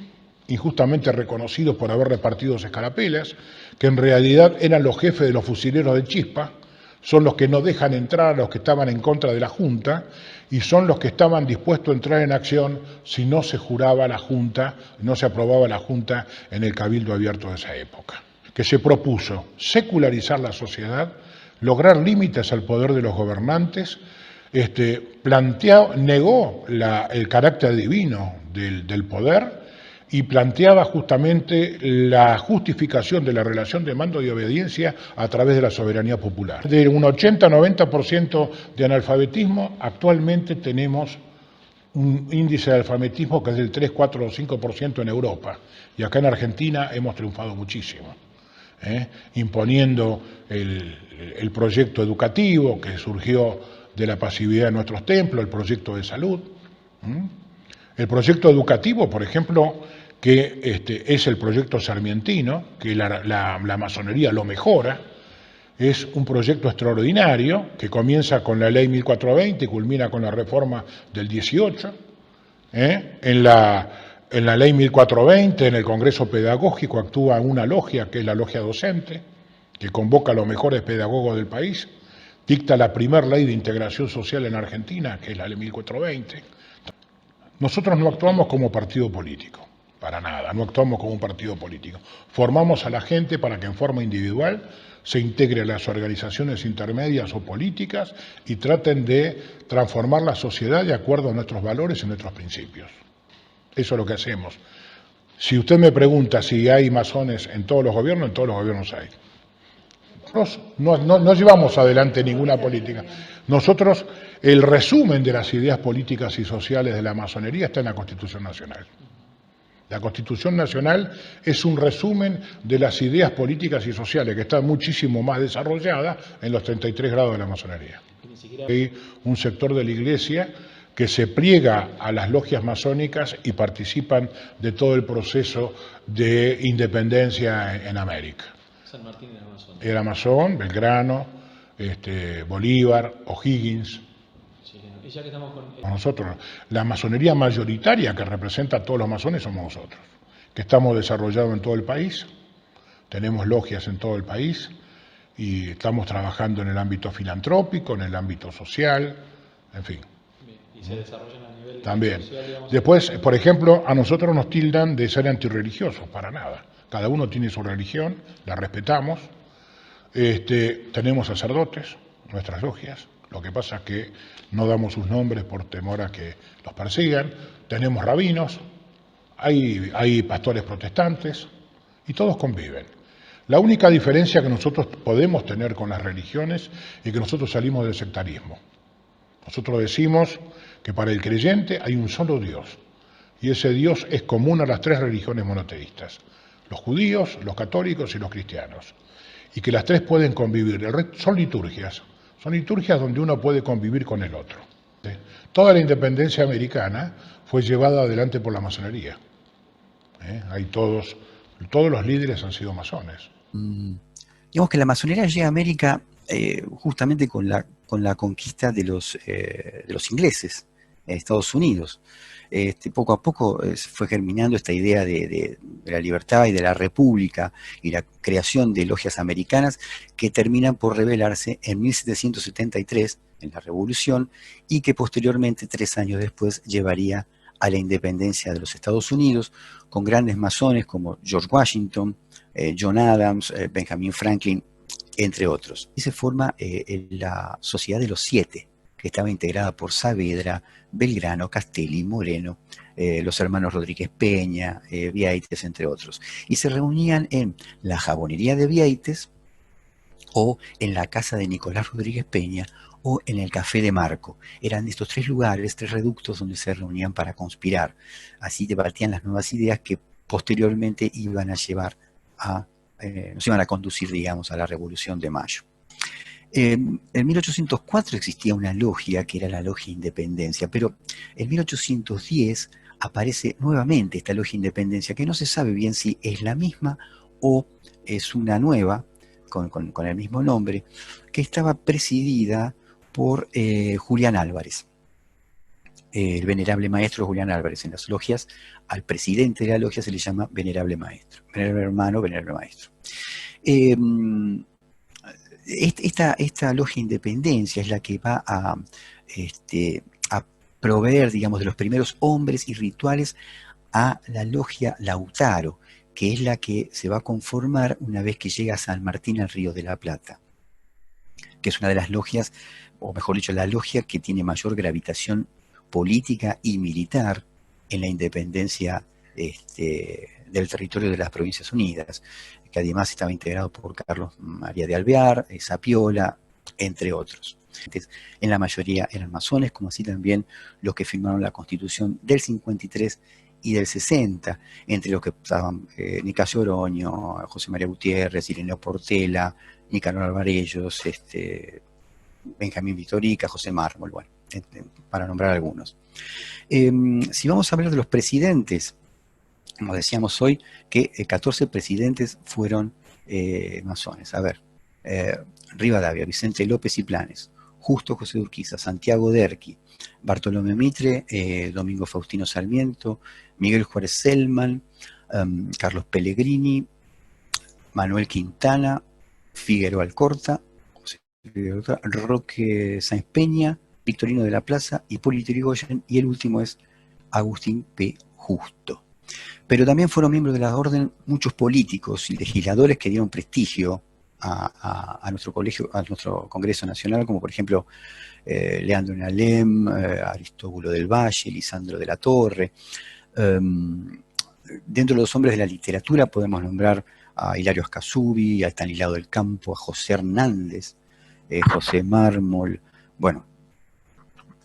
injustamente reconocidos por haber repartido escarapelas, que en realidad eran los jefes de los fusileros de Chispa, son los que no dejan entrar a los que estaban en contra de la Junta y son los que estaban dispuestos a entrar en acción si no se juraba la Junta, no se aprobaba la Junta en el Cabildo Abierto de esa época, que se propuso secularizar la sociedad, lograr límites al poder de los gobernantes, negó el carácter divino del poder y planteaba justamente la justificación de la relación de mando y obediencia a través de la soberanía popular. De un 80-90% de analfabetismo, actualmente tenemos un índice de alfabetismo que es del 3, 4 o 5% en Europa, y acá en Argentina hemos triunfado muchísimo, imponiendo el proyecto educativo que surgió de la pasividad de nuestros templos, el proyecto de salud. El proyecto educativo, por ejemplo, que es el proyecto sarmientino, que la masonería lo mejora, es un proyecto extraordinario que comienza con la ley 1420 y culmina con la reforma del 18. En la ley 1420, en el Congreso Pedagógico, actúa una logia, que es la logia docente, que convoca a los mejores pedagogos del país, dicta la primera ley de integración social en Argentina, que es la ley 1420. Nosotros no actuamos como partido político, para nada, no actuamos como un partido político. Formamos a la gente para que en forma individual se integre a las organizaciones intermedias o políticas y traten de transformar la sociedad de acuerdo a nuestros valores y nuestros principios. Eso es lo que hacemos. Si usted me pregunta si hay masones en todos los gobiernos hay. Nosotros no llevamos adelante ninguna política. Nosotros, el resumen de las ideas políticas y sociales de la masonería está en la Constitución Nacional. La Constitución Nacional es un resumen de las ideas políticas y sociales, que está muchísimo más desarrollada en los 33 grados de la masonería. Hay un sector de la Iglesia que se pliega a las logias masónicas y participan de todo el proceso de independencia en América. San Martín era masón. Era masón, Belgrano, Bolívar, O'Higgins. Y ya que estamos con... Nosotros, la masonería mayoritaria que representa a todos los masones somos nosotros, que estamos desarrollados en todo el país, tenemos logias en todo el país y estamos trabajando en el ámbito filantrópico, en el ámbito social, en fin. ¿Y se desarrollan a nivel también social, digamos? Después, por ejemplo, a nosotros nos tildan de ser antirreligiosos, para nada. Cada uno tiene su religión, la respetamos, tenemos sacerdotes, nuestras logias, lo que pasa es que no damos sus nombres por temor a que los persigan, tenemos rabinos, hay pastores protestantes y todos conviven. La única diferencia que nosotros podemos tener con las religiones es que nosotros salimos del sectarismo. Nosotros decimos que para el creyente hay un solo Dios y ese Dios es común a las tres religiones monoteístas, los judíos, los católicos y los cristianos, y que las tres pueden convivir. Son liturgias donde uno puede convivir con el otro. Toda la independencia americana fue llevada adelante por la masonería. Hay todos los líderes han sido masones. Digamos que la masonería llega a América justamente con la conquista de los ingleses en Estados Unidos. Poco a poco fue germinando esta idea de la libertad y de la república y la creación de logias americanas que terminan por revelarse en 1773 en la Revolución y que posteriormente, 3 años después, llevaría a la independencia de los Estados Unidos con grandes masones como George Washington, John Adams, Benjamin Franklin, entre otros. Y se forma la Sociedad de los Siete, que estaba integrada por Saavedra, Belgrano, Castelli, Moreno, los hermanos Rodríguez Peña, Vieites, entre otros. Y se reunían en la jabonería de Vieites o en la casa de Nicolás Rodríguez Peña o en el Café de Marco. Eran estos 3 lugares, 3 reductos donde se reunían para conspirar. Así debatían las nuevas ideas que posteriormente iban a llevar nos iban a conducir, digamos, a la Revolución de Mayo. En 1804 existía una logia que era la Logia Independencia, pero en 1810 aparece nuevamente esta Logia Independencia, que no se sabe bien si es la misma o es una nueva, con el mismo nombre, que estaba presidida por Julián Álvarez, el venerable maestro Julián Álvarez. En las logias, al presidente de la logia se le llama venerable maestro, venerable hermano, venerable maestro. Esta logia Independencia es la que va a proveer, digamos, de los primeros hombres y rituales a la logia Lautaro, que es la que se va a conformar una vez que llega a San Martín al Río de la Plata, que es una de las logias, o mejor dicho, la logia que tiene mayor gravitación política y militar en la independencia del territorio de las Provincias Unidas, que además estaba integrado por Carlos María de Alvear, Sapiola, entre otros. En la mayoría eran masones, como así también los que firmaron la Constitución del 53 y del 60, entre los que estaban Nicasio Oroño, José María Gutiérrez, Ireneo Portela, Nicanor Alvarellos, Benjamín Vitorica, José Mármol, bueno, para nombrar algunos. Si vamos a hablar de los presidentes, como decíamos hoy, que 14 presidentes fueron masones. A ver, Rivadavia, Vicente López y Planes, Justo José de Urquiza, Santiago Derqui, Bartolomé Mitre, Domingo Faustino Sarmiento, Miguel Juárez Selman, Carlos Pellegrini, Manuel Quintana, Figueroa Alcorta, Roque Sáenz Peña, Victorino de la Plaza, Hipólito Yrigoyen, y el último es Agustín P. Justo. Pero también fueron miembros de la orden muchos políticos y legisladores que dieron prestigio a nuestro colegio, a nuestro Congreso Nacional, como por ejemplo Leandro Nalem, Aristóbulo del Valle, Lisandro de la Torre. Dentro de los hombres de la literatura podemos nombrar a Hilario Ascasubi, a Estanislao del Campo, a José Hernández, José Mármol, bueno,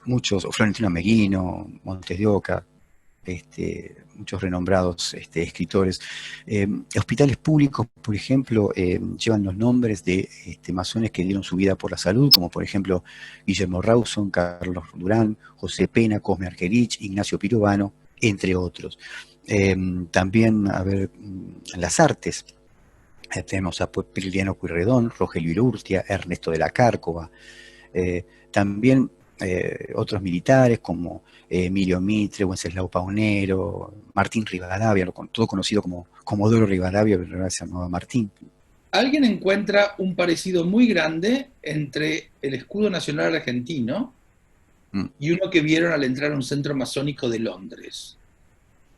muchos, Florentino Meguino, Montes de Oca, muchos renombrados escritores. Hospitales públicos, por ejemplo, llevan los nombres de masones que dieron su vida por la salud, como por ejemplo Guillermo Rawson, Carlos Durán, José Pena, Cosme Argerich, Ignacio Pirovano, entre otros. También, a ver, en las artes, tenemos a Priliano Pueyrredón, Rogelio Urrutia, Ernesto de la Cárcova, también otros militares como Emilio Mitre, Wenceslao Paunero, Martín Rivadavia, todo conocido como Comodoro Rivadavia, pero ahora se llamaba Martín. Alguien encuentra un parecido muy grande entre el escudo nacional argentino y uno que vieron al entrar a un centro masónico de Londres.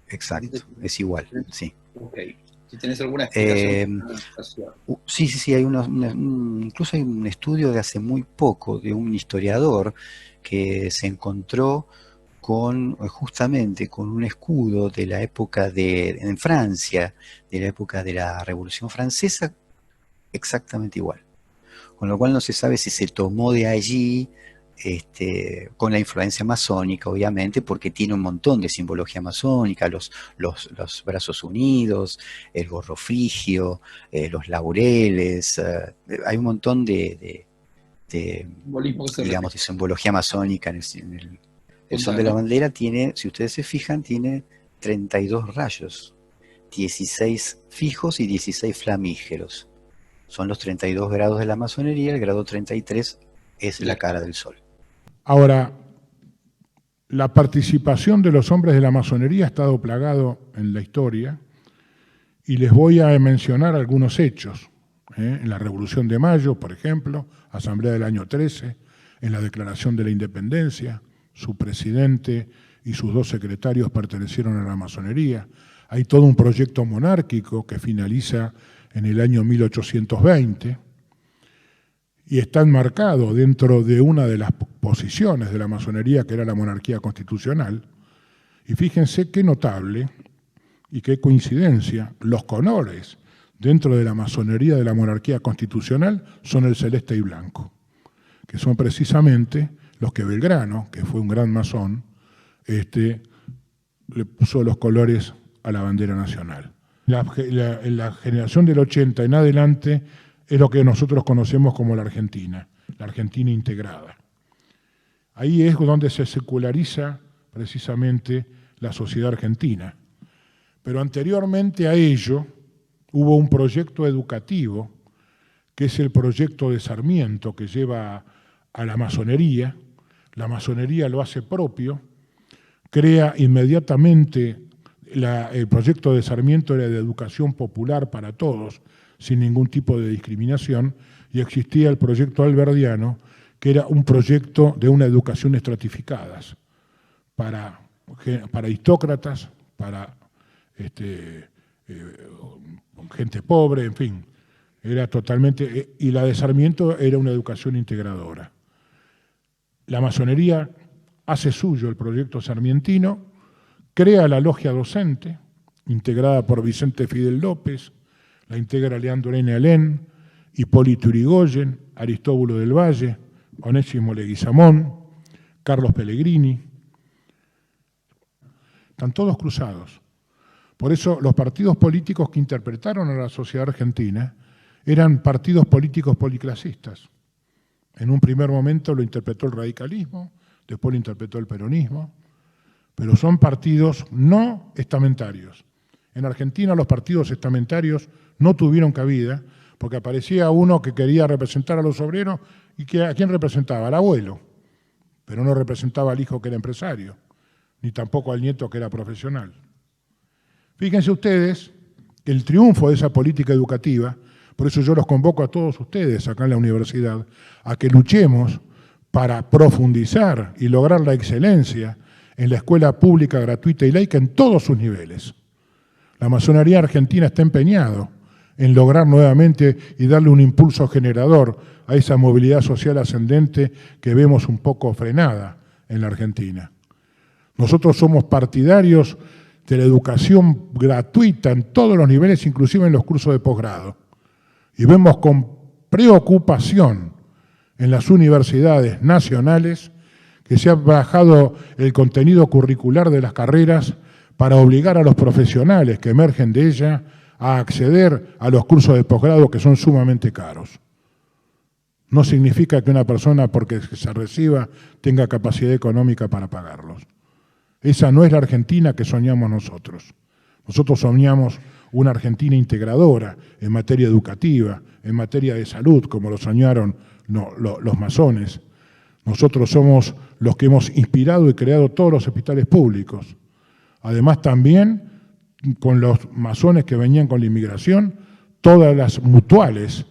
Exacto, es igual, sí. Ok. Si tenés alguna explicación. Sí, hay incluso hay un estudio de hace muy poco de un historiador que se encontró justamente con un escudo de la época en Francia, de la época de la Revolución Francesa, exactamente igual. Con lo cual no se sabe si se tomó de allí con la influencia masónica, obviamente, porque tiene un montón de simbología masónica, los brazos unidos, el gorro frigio, los laureles, hay un montón de digamos, de simbología masónica en El sol de la bandera tiene, si ustedes se fijan, tiene 32 rayos, 16 fijos y 16 flamígeros. Son los 32 grados de la masonería, el grado 33 es la cara del sol. Ahora, la participación de los hombres de la masonería ha estado plagado en la historia y les voy a mencionar algunos hechos. En la Revolución de Mayo, por ejemplo, Asamblea del año 13, en la Declaración de la Independencia, su presidente y sus 2 secretarios pertenecieron a la masonería. Hay todo un proyecto monárquico que finaliza en el año 1820 y está enmarcado dentro de una de las posiciones de la masonería, que era la monarquía constitucional. Y fíjense qué notable y qué coincidencia, los colores dentro de la masonería de la monarquía constitucional son el celeste y blanco, que son precisamente los que Belgrano, que fue un gran masón, le puso los colores a la bandera nacional. En la generación del 80 en adelante es lo que nosotros conocemos como la Argentina integrada. Ahí es donde se seculariza precisamente la sociedad argentina. Pero anteriormente a ello hubo un proyecto educativo, que es el proyecto de Sarmiento, que lleva a la masonería lo hace propio, crea inmediatamente, el proyecto de Sarmiento era de educación popular para todos, sin ningún tipo de discriminación, y existía el proyecto alberdiano, que era un proyecto de una educación estratificadas, para aristócratas, para gente pobre, en fin, era totalmente, y la de Sarmiento era una educación integradora. La masonería hace suyo el proyecto sarmientino, crea la logia docente, integrada por Vicente Fidel López, la integra Leandro N. Alén, Hipólito Yrigoyen, Aristóbulo del Valle, Onésimo Leguizamón, Carlos Pellegrini. Están todos cruzados. Por eso los partidos políticos que interpretaron a la sociedad argentina eran partidos políticos policlasistas. En un primer momento lo interpretó el radicalismo, después lo interpretó el peronismo, pero son partidos no estamentarios. En Argentina los partidos estamentarios no tuvieron cabida porque aparecía uno que quería representar a los obreros y que ¿a quién representaba? Al abuelo, pero no representaba al hijo que era empresario, ni tampoco al nieto que era profesional. Fíjense ustedes que el triunfo de esa política educativa, por eso yo los convoco a todos ustedes acá en la universidad, a que luchemos para profundizar y lograr la excelencia en la escuela pública, gratuita y laica en todos sus niveles. La masonería argentina está empeñado en lograr nuevamente y darle un impulso generador a esa movilidad social ascendente que vemos un poco frenada en la Argentina. Nosotros somos partidarios de la educación gratuita en todos los niveles, inclusive en los cursos de posgrado. Y vemos con preocupación en las universidades nacionales que se ha bajado el contenido curricular de las carreras para obligar a los profesionales que emergen de ella a acceder a los cursos de posgrado que son sumamente caros. No significa que una persona, porque se reciba, tenga capacidad económica para pagarlos. Esa no es la Argentina que soñamos nosotros. Nosotros soñamos una Argentina integradora en materia educativa, en materia de salud, como lo soñaron los masones. Nosotros somos los que hemos inspirado y creado todos los hospitales públicos. Además también, con los masones que venían con la inmigración, todas las mutuales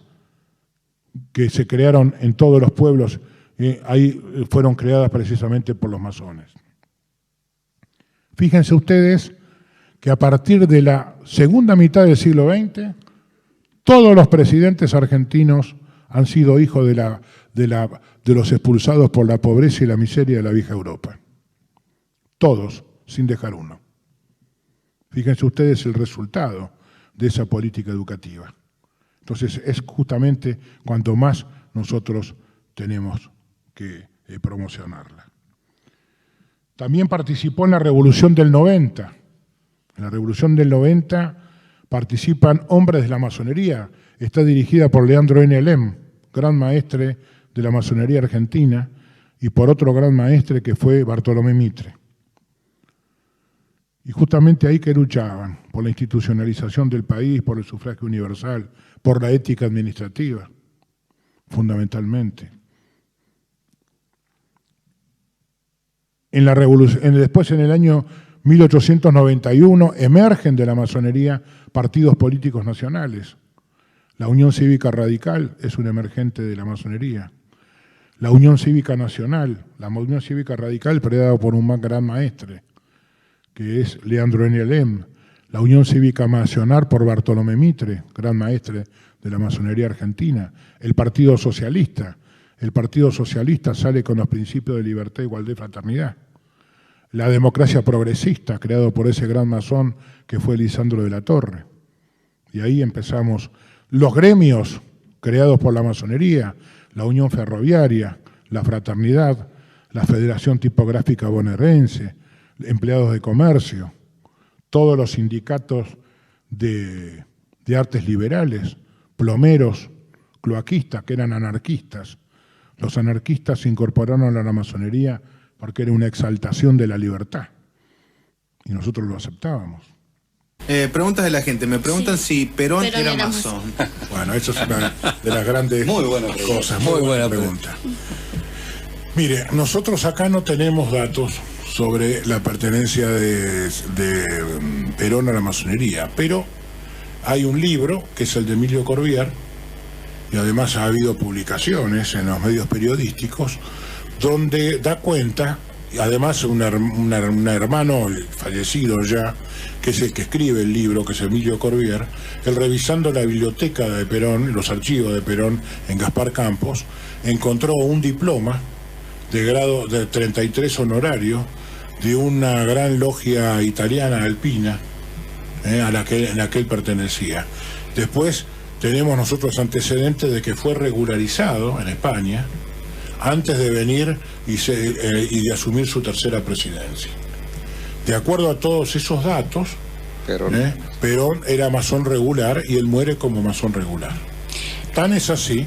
que se crearon en todos los pueblos, ahí fueron creadas precisamente por los masones. Fíjense ustedes que a partir de la segunda mitad del siglo XX, todos los presidentes argentinos han sido hijos de los expulsados por la pobreza y la miseria de la vieja Europa. Todos, sin dejar uno. Fíjense ustedes el resultado de esa política educativa. Entonces es justamente cuanto más nosotros tenemos que promocionarla. También participó en la Revolución del 90. En la Revolución del 90 participan hombres de la masonería. Está dirigida por Leandro N. Alem, gran maestre de la masonería argentina, y por otro gran maestre que fue Bartolomé Mitre. Y justamente ahí que luchaban, por la institucionalización del país, por el sufragio universal, por la ética administrativa, fundamentalmente. Después, en el año 1891, emergen de la masonería partidos políticos nacionales. La Unión Cívica Radical es un emergente de la masonería. La Unión Cívica Nacional, la Unión Cívica Radical, creada por un gran maestre, que es Leandro N. Alem. La Unión Cívica Nacional por Bartolomé Mitre, gran maestre de la masonería argentina. El Partido Socialista. El Partido Socialista sale con los principios de libertad, igualdad y fraternidad. La democracia progresista, creado por ese gran masón que fue Lisandro de la Torre. Y ahí empezamos. Los gremios creados por la masonería, la Unión Ferroviaria, la Fraternidad, la Federación Tipográfica Bonaerense, empleados de comercio, todos los sindicatos de artes liberales, plomeros, cloaquistas, que eran anarquistas. Los anarquistas se incorporaron a la masonería porque era una exaltación de la libertad. Y nosotros lo aceptábamos. Preguntas de la gente. Me preguntan si Perón era masón. Bueno, eso es una de las grandes cosas. Muy buena pregunta. Mire, nosotros acá no tenemos datos sobre la pertenencia de Perón a la masonería, pero hay un libro, que es el de Emilio Corbière, y además ha habido publicaciones en los medios periodísticos, donde da cuenta, y además un hermano fallecido ya, que es el que escribe el libro, que es Emilio Corbière, él revisando la biblioteca de Perón, los archivos de Perón en Gaspar Campos, encontró un diploma de grado de 33 honorario de una gran logia italiana alpina en la que él pertenecía. Después tenemos nosotros antecedentes de que fue regularizado en España antes de venir y de asumir su tercera presidencia. De acuerdo a todos esos datos, Perón era masón regular y él muere como masón regular. Tan es así,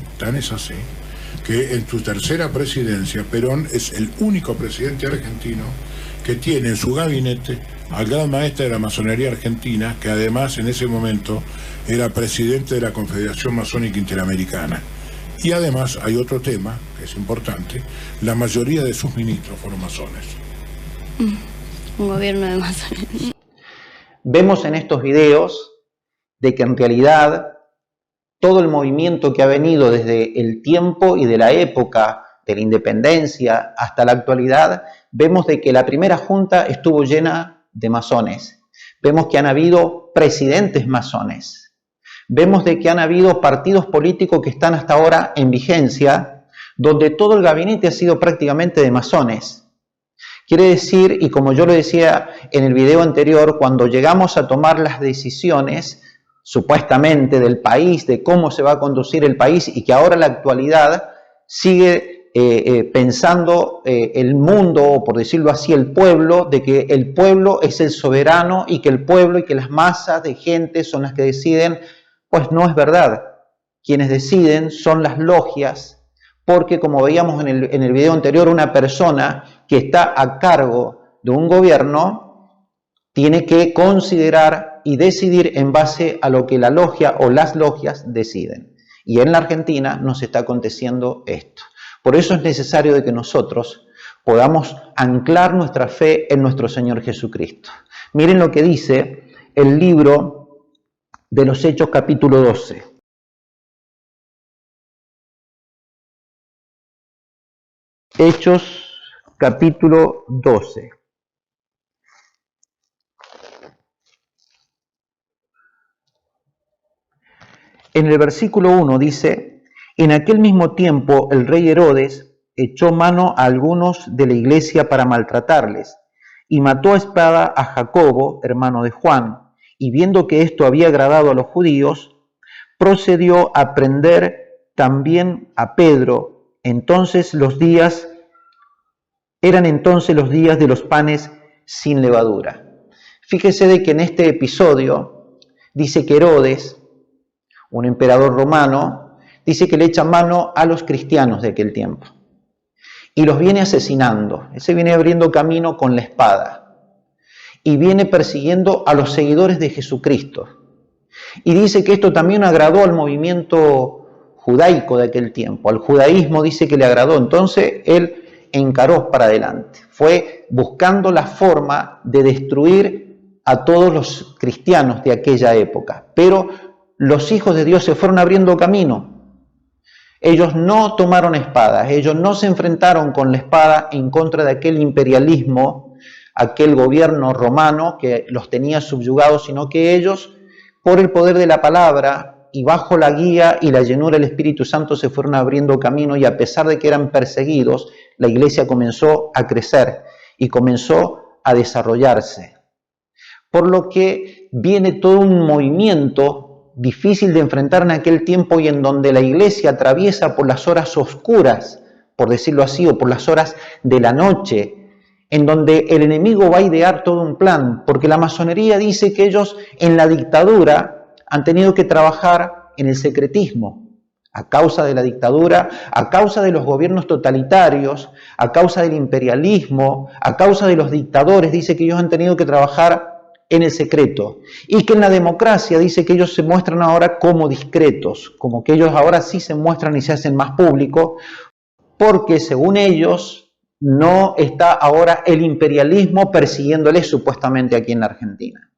que en su tercera presidencia Perón es el único presidente argentino que tiene en su gabinete al gran maestre de la masonería argentina, que además en ese momento era presidente de la Confederación Masónica Interamericana. Y además hay otro tema que es importante: la mayoría de sus ministros fueron masones. Un gobierno de masones. Vemos en estos videos de que en realidad todo el movimiento que ha venido desde el tiempo y de la época de la independencia hasta la actualidad, vemos de que la primera junta estuvo llena de masones. Vemos que han habido presidentes masones. Vemos de que han habido partidos políticos que están hasta ahora en vigencia, donde todo el gabinete ha sido prácticamente de masones. Quiere decir, y como yo lo decía en el video anterior, cuando llegamos a tomar las decisiones supuestamente del país, de cómo se va a conducir el país, y que ahora en la actualidad sigue pensando el mundo, o por decirlo así, el pueblo, de que el pueblo es el soberano y que el pueblo y que las masas de gente son las que deciden, pues no es verdad. Quienes deciden son las logias, porque como veíamos en el video anterior, una persona que está a cargo de un gobierno tiene que considerar y decidir en base a lo que la logia o las logias deciden. Y en la Argentina nos está aconteciendo esto. Por eso es necesario de que nosotros podamos anclar nuestra fe en nuestro Señor Jesucristo. Miren lo que dice el libro de los Hechos capítulo 12. Hechos capítulo 12. En el versículo 1 dice: en aquel mismo tiempo el rey Herodes echó mano a algunos de la iglesia para maltratarles, y mató a espada a Jacobo, hermano de Juan, y viendo que esto había agradado a los judíos, procedió a prender también a Pedro. Eran entonces los días de los panes sin levadura. Fíjese de que en este episodio dice que Herodes, un emperador romano, dice que le echa mano a los cristianos de aquel tiempo. y los viene asesinando. Él se viene abriendo camino con la espada y viene persiguiendo a los seguidores de Jesucristo. Y dice que esto también agradó al movimiento judaico de aquel tiempo, al judaísmo dice que le agradó. Entonces él encaró para adelante, fue buscando la forma de destruir a todos los cristianos de aquella época. Pero los hijos de Dios se fueron abriendo camino. Ellos no tomaron espadas, ellos no se enfrentaron con la espada en contra de aquel imperialismo, aquel gobierno romano que los tenía subyugados, sino que ellos, por el poder de la palabra y bajo la guía y la llenura del Espíritu Santo, se fueron abriendo camino, y a pesar de que eran perseguidos, la iglesia comenzó a crecer y comenzó a desarrollarse. Por lo que viene todo un movimiento difícil de enfrentar en aquel tiempo, y en donde la iglesia atraviesa por las horas oscuras, por decirlo así, o por las horas de la noche, en donde el enemigo va a idear todo un plan, porque la masonería dice que ellos en la dictadura han tenido que trabajar en el secretismo, a causa de la dictadura, a causa de los gobiernos totalitarios, a causa del imperialismo, a causa de los dictadores. Dice que ellos han tenido que trabajar en el secreto, y que en la democracia dice que ellos se muestran ahora como discretos, como que ellos ahora sí se muestran y se hacen más públicos, porque según ellos no está ahora el imperialismo persiguiéndoles supuestamente aquí en la Argentina.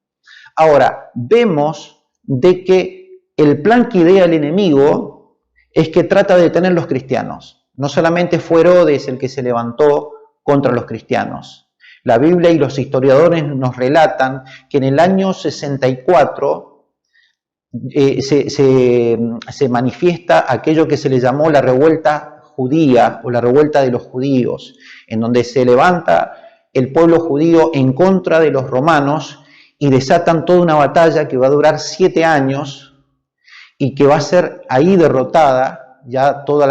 Ahora, vemos de que el plan que idea el enemigo es que trata de detener los cristianos. No solamente fue Herodes el que se levantó contra los cristianos. La Biblia y los historiadores nos relatan que en el año 64 se manifiesta aquello que se le llamó la revuelta judía o la revuelta de los judíos, en donde se levanta el pueblo judío en contra de los romanos y desatan toda una batalla que va a durar 7 años y que va a ser ahí derrotada. Ya toda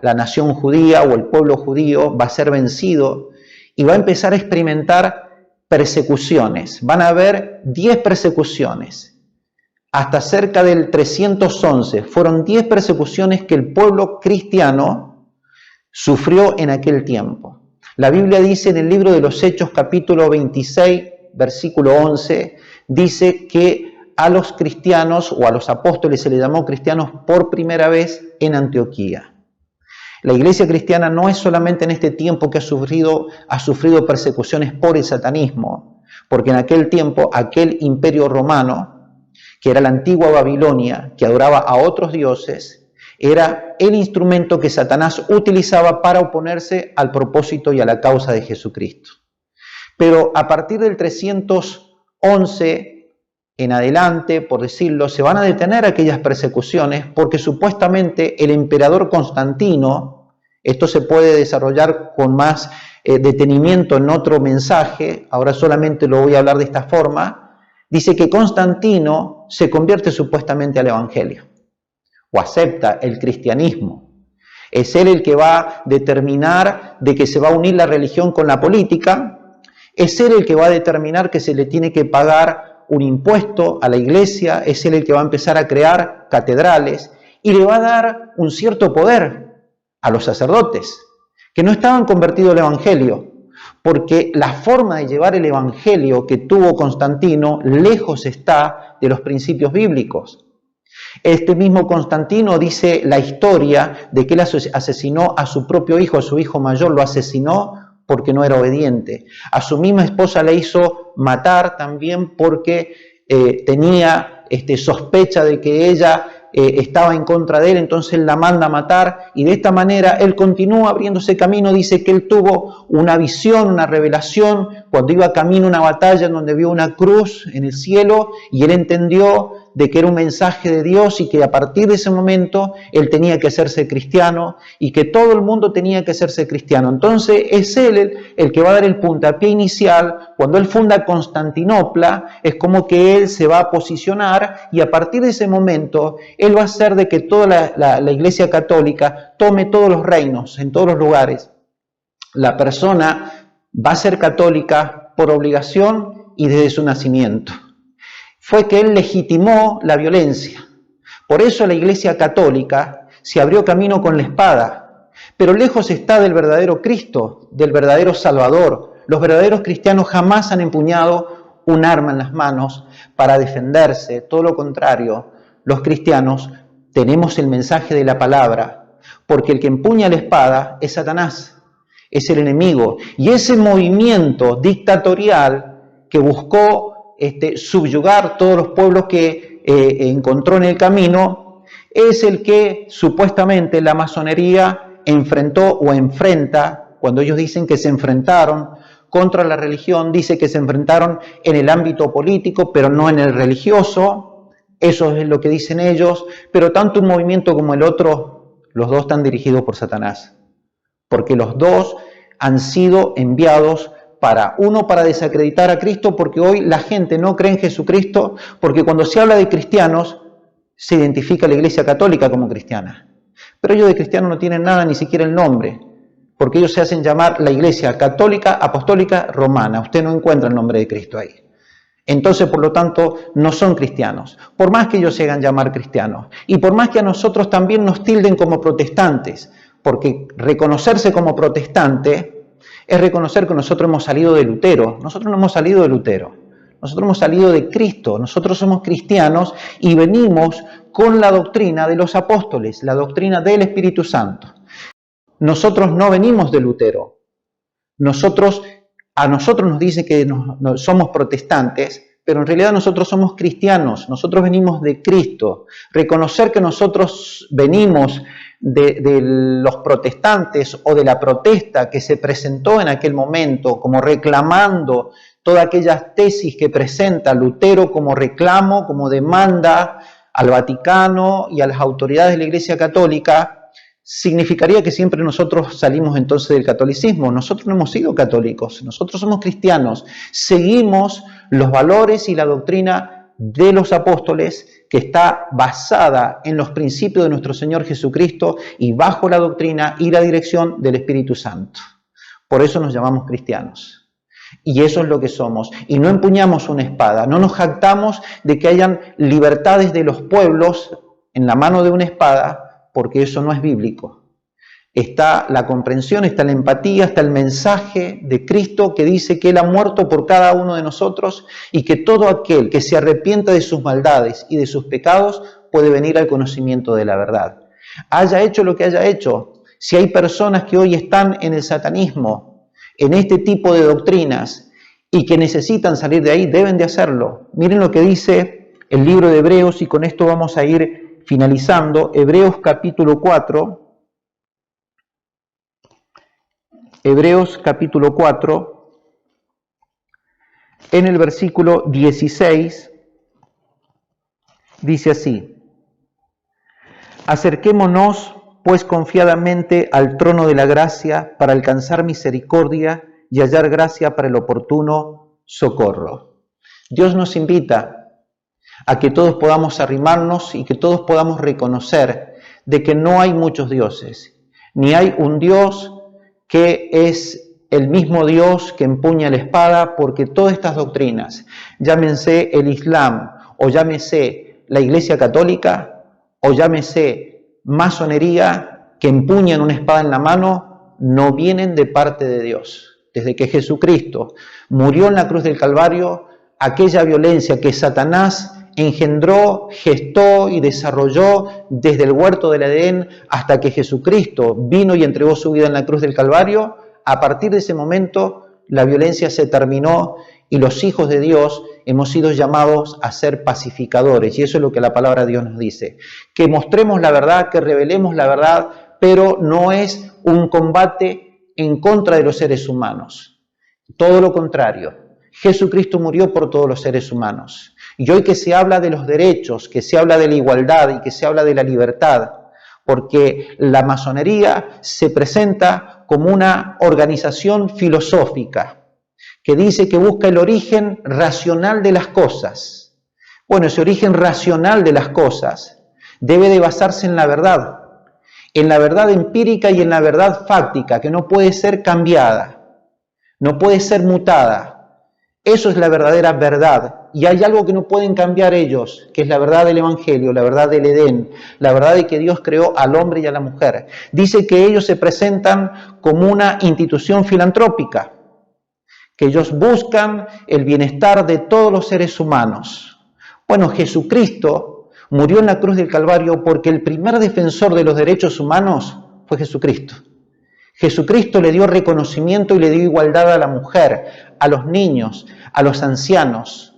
la nación judía o el pueblo judío va a ser vencido y va a empezar a experimentar persecuciones. Van a haber 10 persecuciones. Hasta cerca del 311 fueron 10 persecuciones que el pueblo cristiano sufrió en aquel tiempo. La Biblia dice en el libro de los Hechos, capítulo 26, versículo 11, dice que a los cristianos o a los apóstoles se les llamó cristianos por primera vez en Antioquía. La iglesia cristiana no es solamente en este tiempo que ha sufrido persecuciones por el satanismo, porque en aquel tiempo aquel imperio romano, que era la antigua Babilonia, que adoraba a otros dioses, era el instrumento que Satanás utilizaba para oponerse al propósito y a la causa de Jesucristo. Pero a partir del 311 en adelante, por decirlo, se van a detener aquellas persecuciones, porque supuestamente el emperador Constantino, esto se puede desarrollar con más detenimiento en otro mensaje, ahora solamente lo voy a hablar de esta forma, dice que Constantino se convierte supuestamente al evangelio, o acepta el cristianismo. Es él el que va a determinar de que se va a unir la religión con la política, es él el que va a determinar que se le tiene que pagar un impuesto a la iglesia, es él el que va a empezar a crear catedrales y le va a dar un cierto poder a los sacerdotes que no estaban convertidos al evangelio, porque la forma de llevar el evangelio que tuvo Constantino lejos está de los principios bíblicos. Este mismo Constantino dice la historia de que él asesinó a su propio hijo, a su hijo mayor, lo asesinó porque no era obediente. A su misma esposa la hizo matar también porque tenía sospecha de que ella estaba en contra de él, entonces él la manda a matar, y de esta manera él continúa abriéndose camino. Dice que él tuvo una visión, una revelación, cuando iba camino a una batalla en donde vio una cruz en el cielo, y él entendió de que era un mensaje de Dios y que a partir de ese momento él tenía que hacerse cristiano y que todo el mundo tenía que hacerse cristiano. Entonces es él el que va a dar el puntapié inicial. Cuando él funda Constantinopla, es como que él se va a posicionar, y a partir de ese momento él va a hacer de que toda la Iglesia Católica tome todos los reinos en todos los lugares. La persona va a ser católica por obligación y desde su nacimiento. Fue que él legitimó la violencia. Por eso la Iglesia Católica se abrió camino con la espada. pero lejos está del verdadero Cristo, del verdadero Salvador. Los verdaderos cristianos jamás han empuñado un arma en las manos para defenderse. Todo lo contrario, los cristianos tenemos el mensaje de la palabra, porque el que empuña la espada es Satanás, es el enemigo. Y ese movimiento dictatorial que buscó subyugar todos los pueblos que encontró en el camino, es el que supuestamente la masonería enfrentó o enfrenta. Cuando ellos dicen que se enfrentaron contra la religión, dice que se enfrentaron en el ámbito político, pero no en el religioso. Eso es lo que dicen ellos, pero tanto un movimiento como el otro, los dos están dirigidos por Satanás, porque los dos han sido enviados uno para desacreditar a Cristo, porque hoy la gente no cree en Jesucristo, porque cuando se habla de cristianos, se identifica a la Iglesia Católica como cristiana. Pero ellos de cristianos no tienen nada, ni siquiera el nombre, porque ellos se hacen llamar la Iglesia Católica Apostólica Romana. Usted no encuentra el nombre de Cristo ahí. Entonces, por lo tanto, no son cristianos, por más que ellos se hagan llamar cristianos, y por más que a nosotros también nos tilden como protestantes, porque reconocerse como protestante es reconocer que nosotros hemos salido de Lutero. Nosotros no hemos salido de Lutero, nosotros hemos salido de Cristo, nosotros somos cristianos y venimos con la doctrina de los apóstoles, la doctrina del Espíritu Santo. Nosotros no venimos de Lutero, a nosotros nos dice que somos protestantes, pero en realidad nosotros somos cristianos, nosotros venimos de Cristo. Reconocer que nosotros venimos de los protestantes o de la protesta que se presentó en aquel momento, como reclamando todas aquellas tesis que presenta Lutero como reclamo, como demanda al Vaticano y a las autoridades de la Iglesia Católica, significaría que siempre nosotros salimos entonces del catolicismo. Nosotros no hemos sido católicos, nosotros somos cristianos, seguimos los valores y la doctrina de los apóstoles, que está basada en los principios de nuestro Señor Jesucristo y bajo la doctrina y la dirección del Espíritu Santo. Por eso nos llamamos cristianos. Y eso es lo que somos. Y no empuñamos una espada, no nos jactamos de que hayan libertades de los pueblos en la mano de una espada, porque eso no es bíblico. Está la comprensión, está la empatía, está el mensaje de Cristo que dice que Él ha muerto por cada uno de nosotros y que todo aquel que se arrepienta de sus maldades y de sus pecados puede venir al conocimiento de la verdad. Haya hecho lo que haya hecho, si hay personas que hoy están en el satanismo, en este tipo de doctrinas y que necesitan salir de ahí, deben de hacerlo. Miren lo que dice el libro de Hebreos y con esto vamos a ir finalizando. Hebreos capítulo 4. Hebreos capítulo 4, en el versículo 16, dice así: acerquémonos pues confiadamente al trono de la gracia para alcanzar misericordia y hallar gracia para el oportuno socorro. Dios nos invita a que todos podamos arrimarnos y que todos podamos reconocer de que no hay muchos dioses, ni hay un Dios que es el mismo Dios que empuña la espada, porque todas estas doctrinas, llámense el Islam, o llámese la Iglesia Católica, o llámese masonería, que empuñan una espada en la mano, no vienen de parte de Dios. Desde que Jesucristo murió en la cruz del Calvario, aquella violencia que Satanás engendró, gestó y desarrolló desde el huerto del Edén hasta que Jesucristo vino y entregó su vida en la cruz del Calvario, a partir de ese momento la violencia se terminó y los hijos de Dios hemos sido llamados a ser pacificadores. Y eso es lo que la palabra de Dios nos dice. Que mostremos la verdad, que revelemos la verdad, pero no es un combate en contra de los seres humanos. Todo lo contrario. Jesucristo murió por todos los seres humanos. Y hoy que se habla de los derechos, que se habla de la igualdad y que se habla de la libertad, porque la masonería se presenta como una organización filosófica que dice que busca el origen racional de las cosas. Bueno, ese origen racional de las cosas debe de basarse en la verdad empírica y en la verdad fáctica, que no puede ser cambiada, no puede ser mutada. Eso es la verdadera verdad y hay algo que no pueden cambiar ellos, que es la verdad del Evangelio, la verdad del Edén, la verdad de que Dios creó al hombre y a la mujer. Dice que ellos se presentan como una institución filantrópica, que ellos buscan el bienestar de todos los seres humanos. Bueno, Jesucristo murió en la cruz del Calvario porque el primer defensor de los derechos humanos fue Jesucristo. Jesucristo le dio reconocimiento y le dio igualdad a la mujer, a los niños, a los ancianos.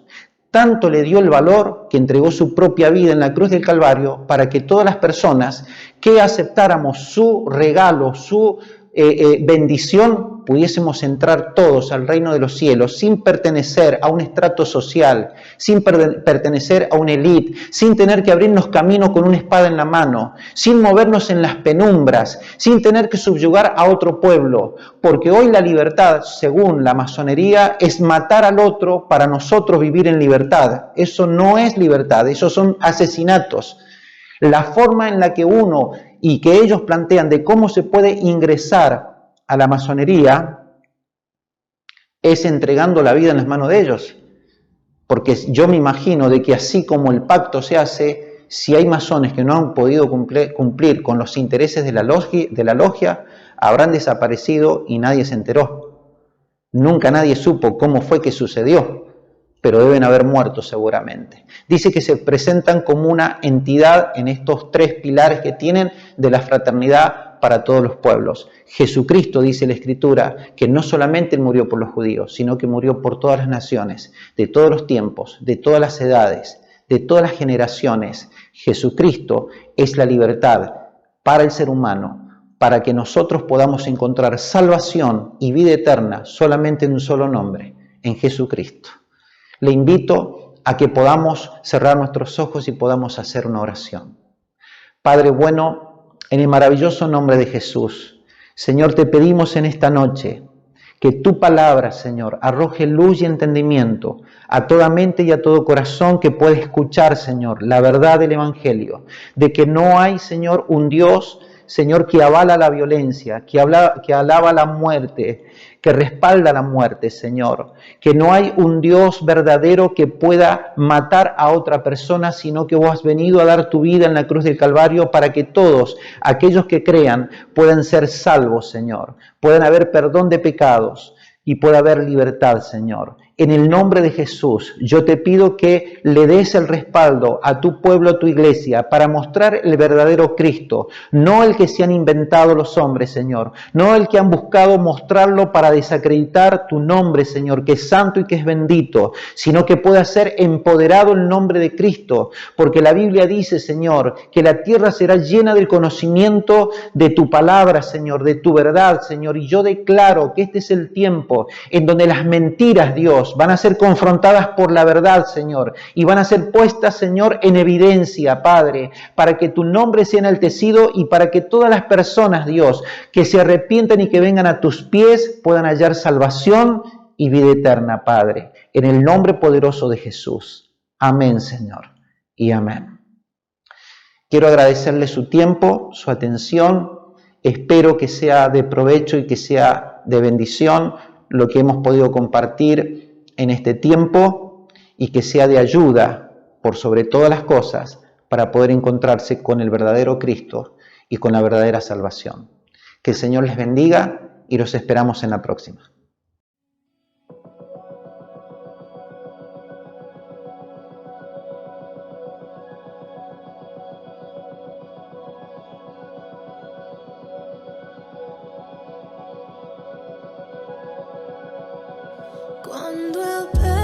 Tanto le dio el valor que entregó su propia vida en la cruz del Calvario para que todas las personas que aceptáramos su regalo, su bendición, pudiésemos entrar todos al reino de los cielos sin pertenecer a un estrato social, sin pertenecer a una élite, sin tener que abrirnos camino con una espada en la mano, sin movernos en las penumbras, sin tener que subyugar a otro pueblo, porque hoy la libertad, según la masonería, es matar al otro para nosotros vivir en libertad. Eso no es libertad, esos son asesinatos. La forma en la que uno y que ellos plantean de cómo se puede ingresar a la masonería es entregando la vida en las manos de ellos. Porque yo me imagino de que así como el pacto se hace, si hay masones que no han podido cumplir con los intereses de la logia, habrán desaparecido y nadie se enteró. Nunca nadie supo cómo fue que sucedió, pero deben haber muerto seguramente. Dice que se presentan como una entidad en estos tres pilares que tienen de la fraternidad para todos los pueblos. Jesucristo, dice la Escritura, que no solamente murió por los judíos, sino que murió por todas las naciones, de todos los tiempos, de todas las edades, de todas las generaciones. Jesucristo es la libertad para el ser humano, para que nosotros podamos encontrar salvación y vida eterna solamente en un solo nombre, en Jesucristo. Le invito a que podamos cerrar nuestros ojos y podamos hacer una oración. Padre bueno, en el maravilloso nombre de Jesús, Señor, te pedimos en esta noche que tu palabra, Señor, arroje luz y entendimiento a toda mente y a todo corazón que pueda escuchar, Señor, la verdad del Evangelio, de que no hay, Señor, un Dios, Señor, que avala la violencia, que alaba la muerte, que respalda la muerte, Señor. Que no hay un Dios verdadero que pueda matar a otra persona, sino que vos has venido a dar tu vida en la cruz del Calvario para que todos aquellos que crean puedan ser salvos, Señor. Puedan haber perdón de pecados y pueda haber libertad, Señor. En el nombre de Jesús, yo te pido que le des el respaldo a tu pueblo, a tu iglesia, para mostrar el verdadero Cristo, no el que se han inventado los hombres, Señor, no el que han buscado mostrarlo para desacreditar tu nombre, Señor, que es santo y que es bendito, sino que pueda ser empoderado el nombre de Cristo, porque la Biblia dice, Señor, que la tierra será llena del conocimiento de tu palabra, Señor, de tu verdad, Señor, y yo declaro que este es el tiempo en donde las mentiras, Dios, van a ser confrontadas por la verdad, Señor, y van a ser puestas, Señor, en evidencia, Padre, para que tu nombre sea enaltecido y para que todas las personas, Dios, que se arrepientan y que vengan a tus pies, puedan hallar salvación y vida eterna, Padre, en el nombre poderoso de Jesús. Amén, Señor, y amén. Quiero agradecerle su tiempo, su atención. Espero que sea de provecho y que sea de bendición lo que hemos podido compartir en este tiempo y que sea de ayuda por sobre todas las cosas para poder encontrarse con el verdadero Cristo y con la verdadera salvación. Que el Señor les bendiga y los esperamos en la próxima. Cuando el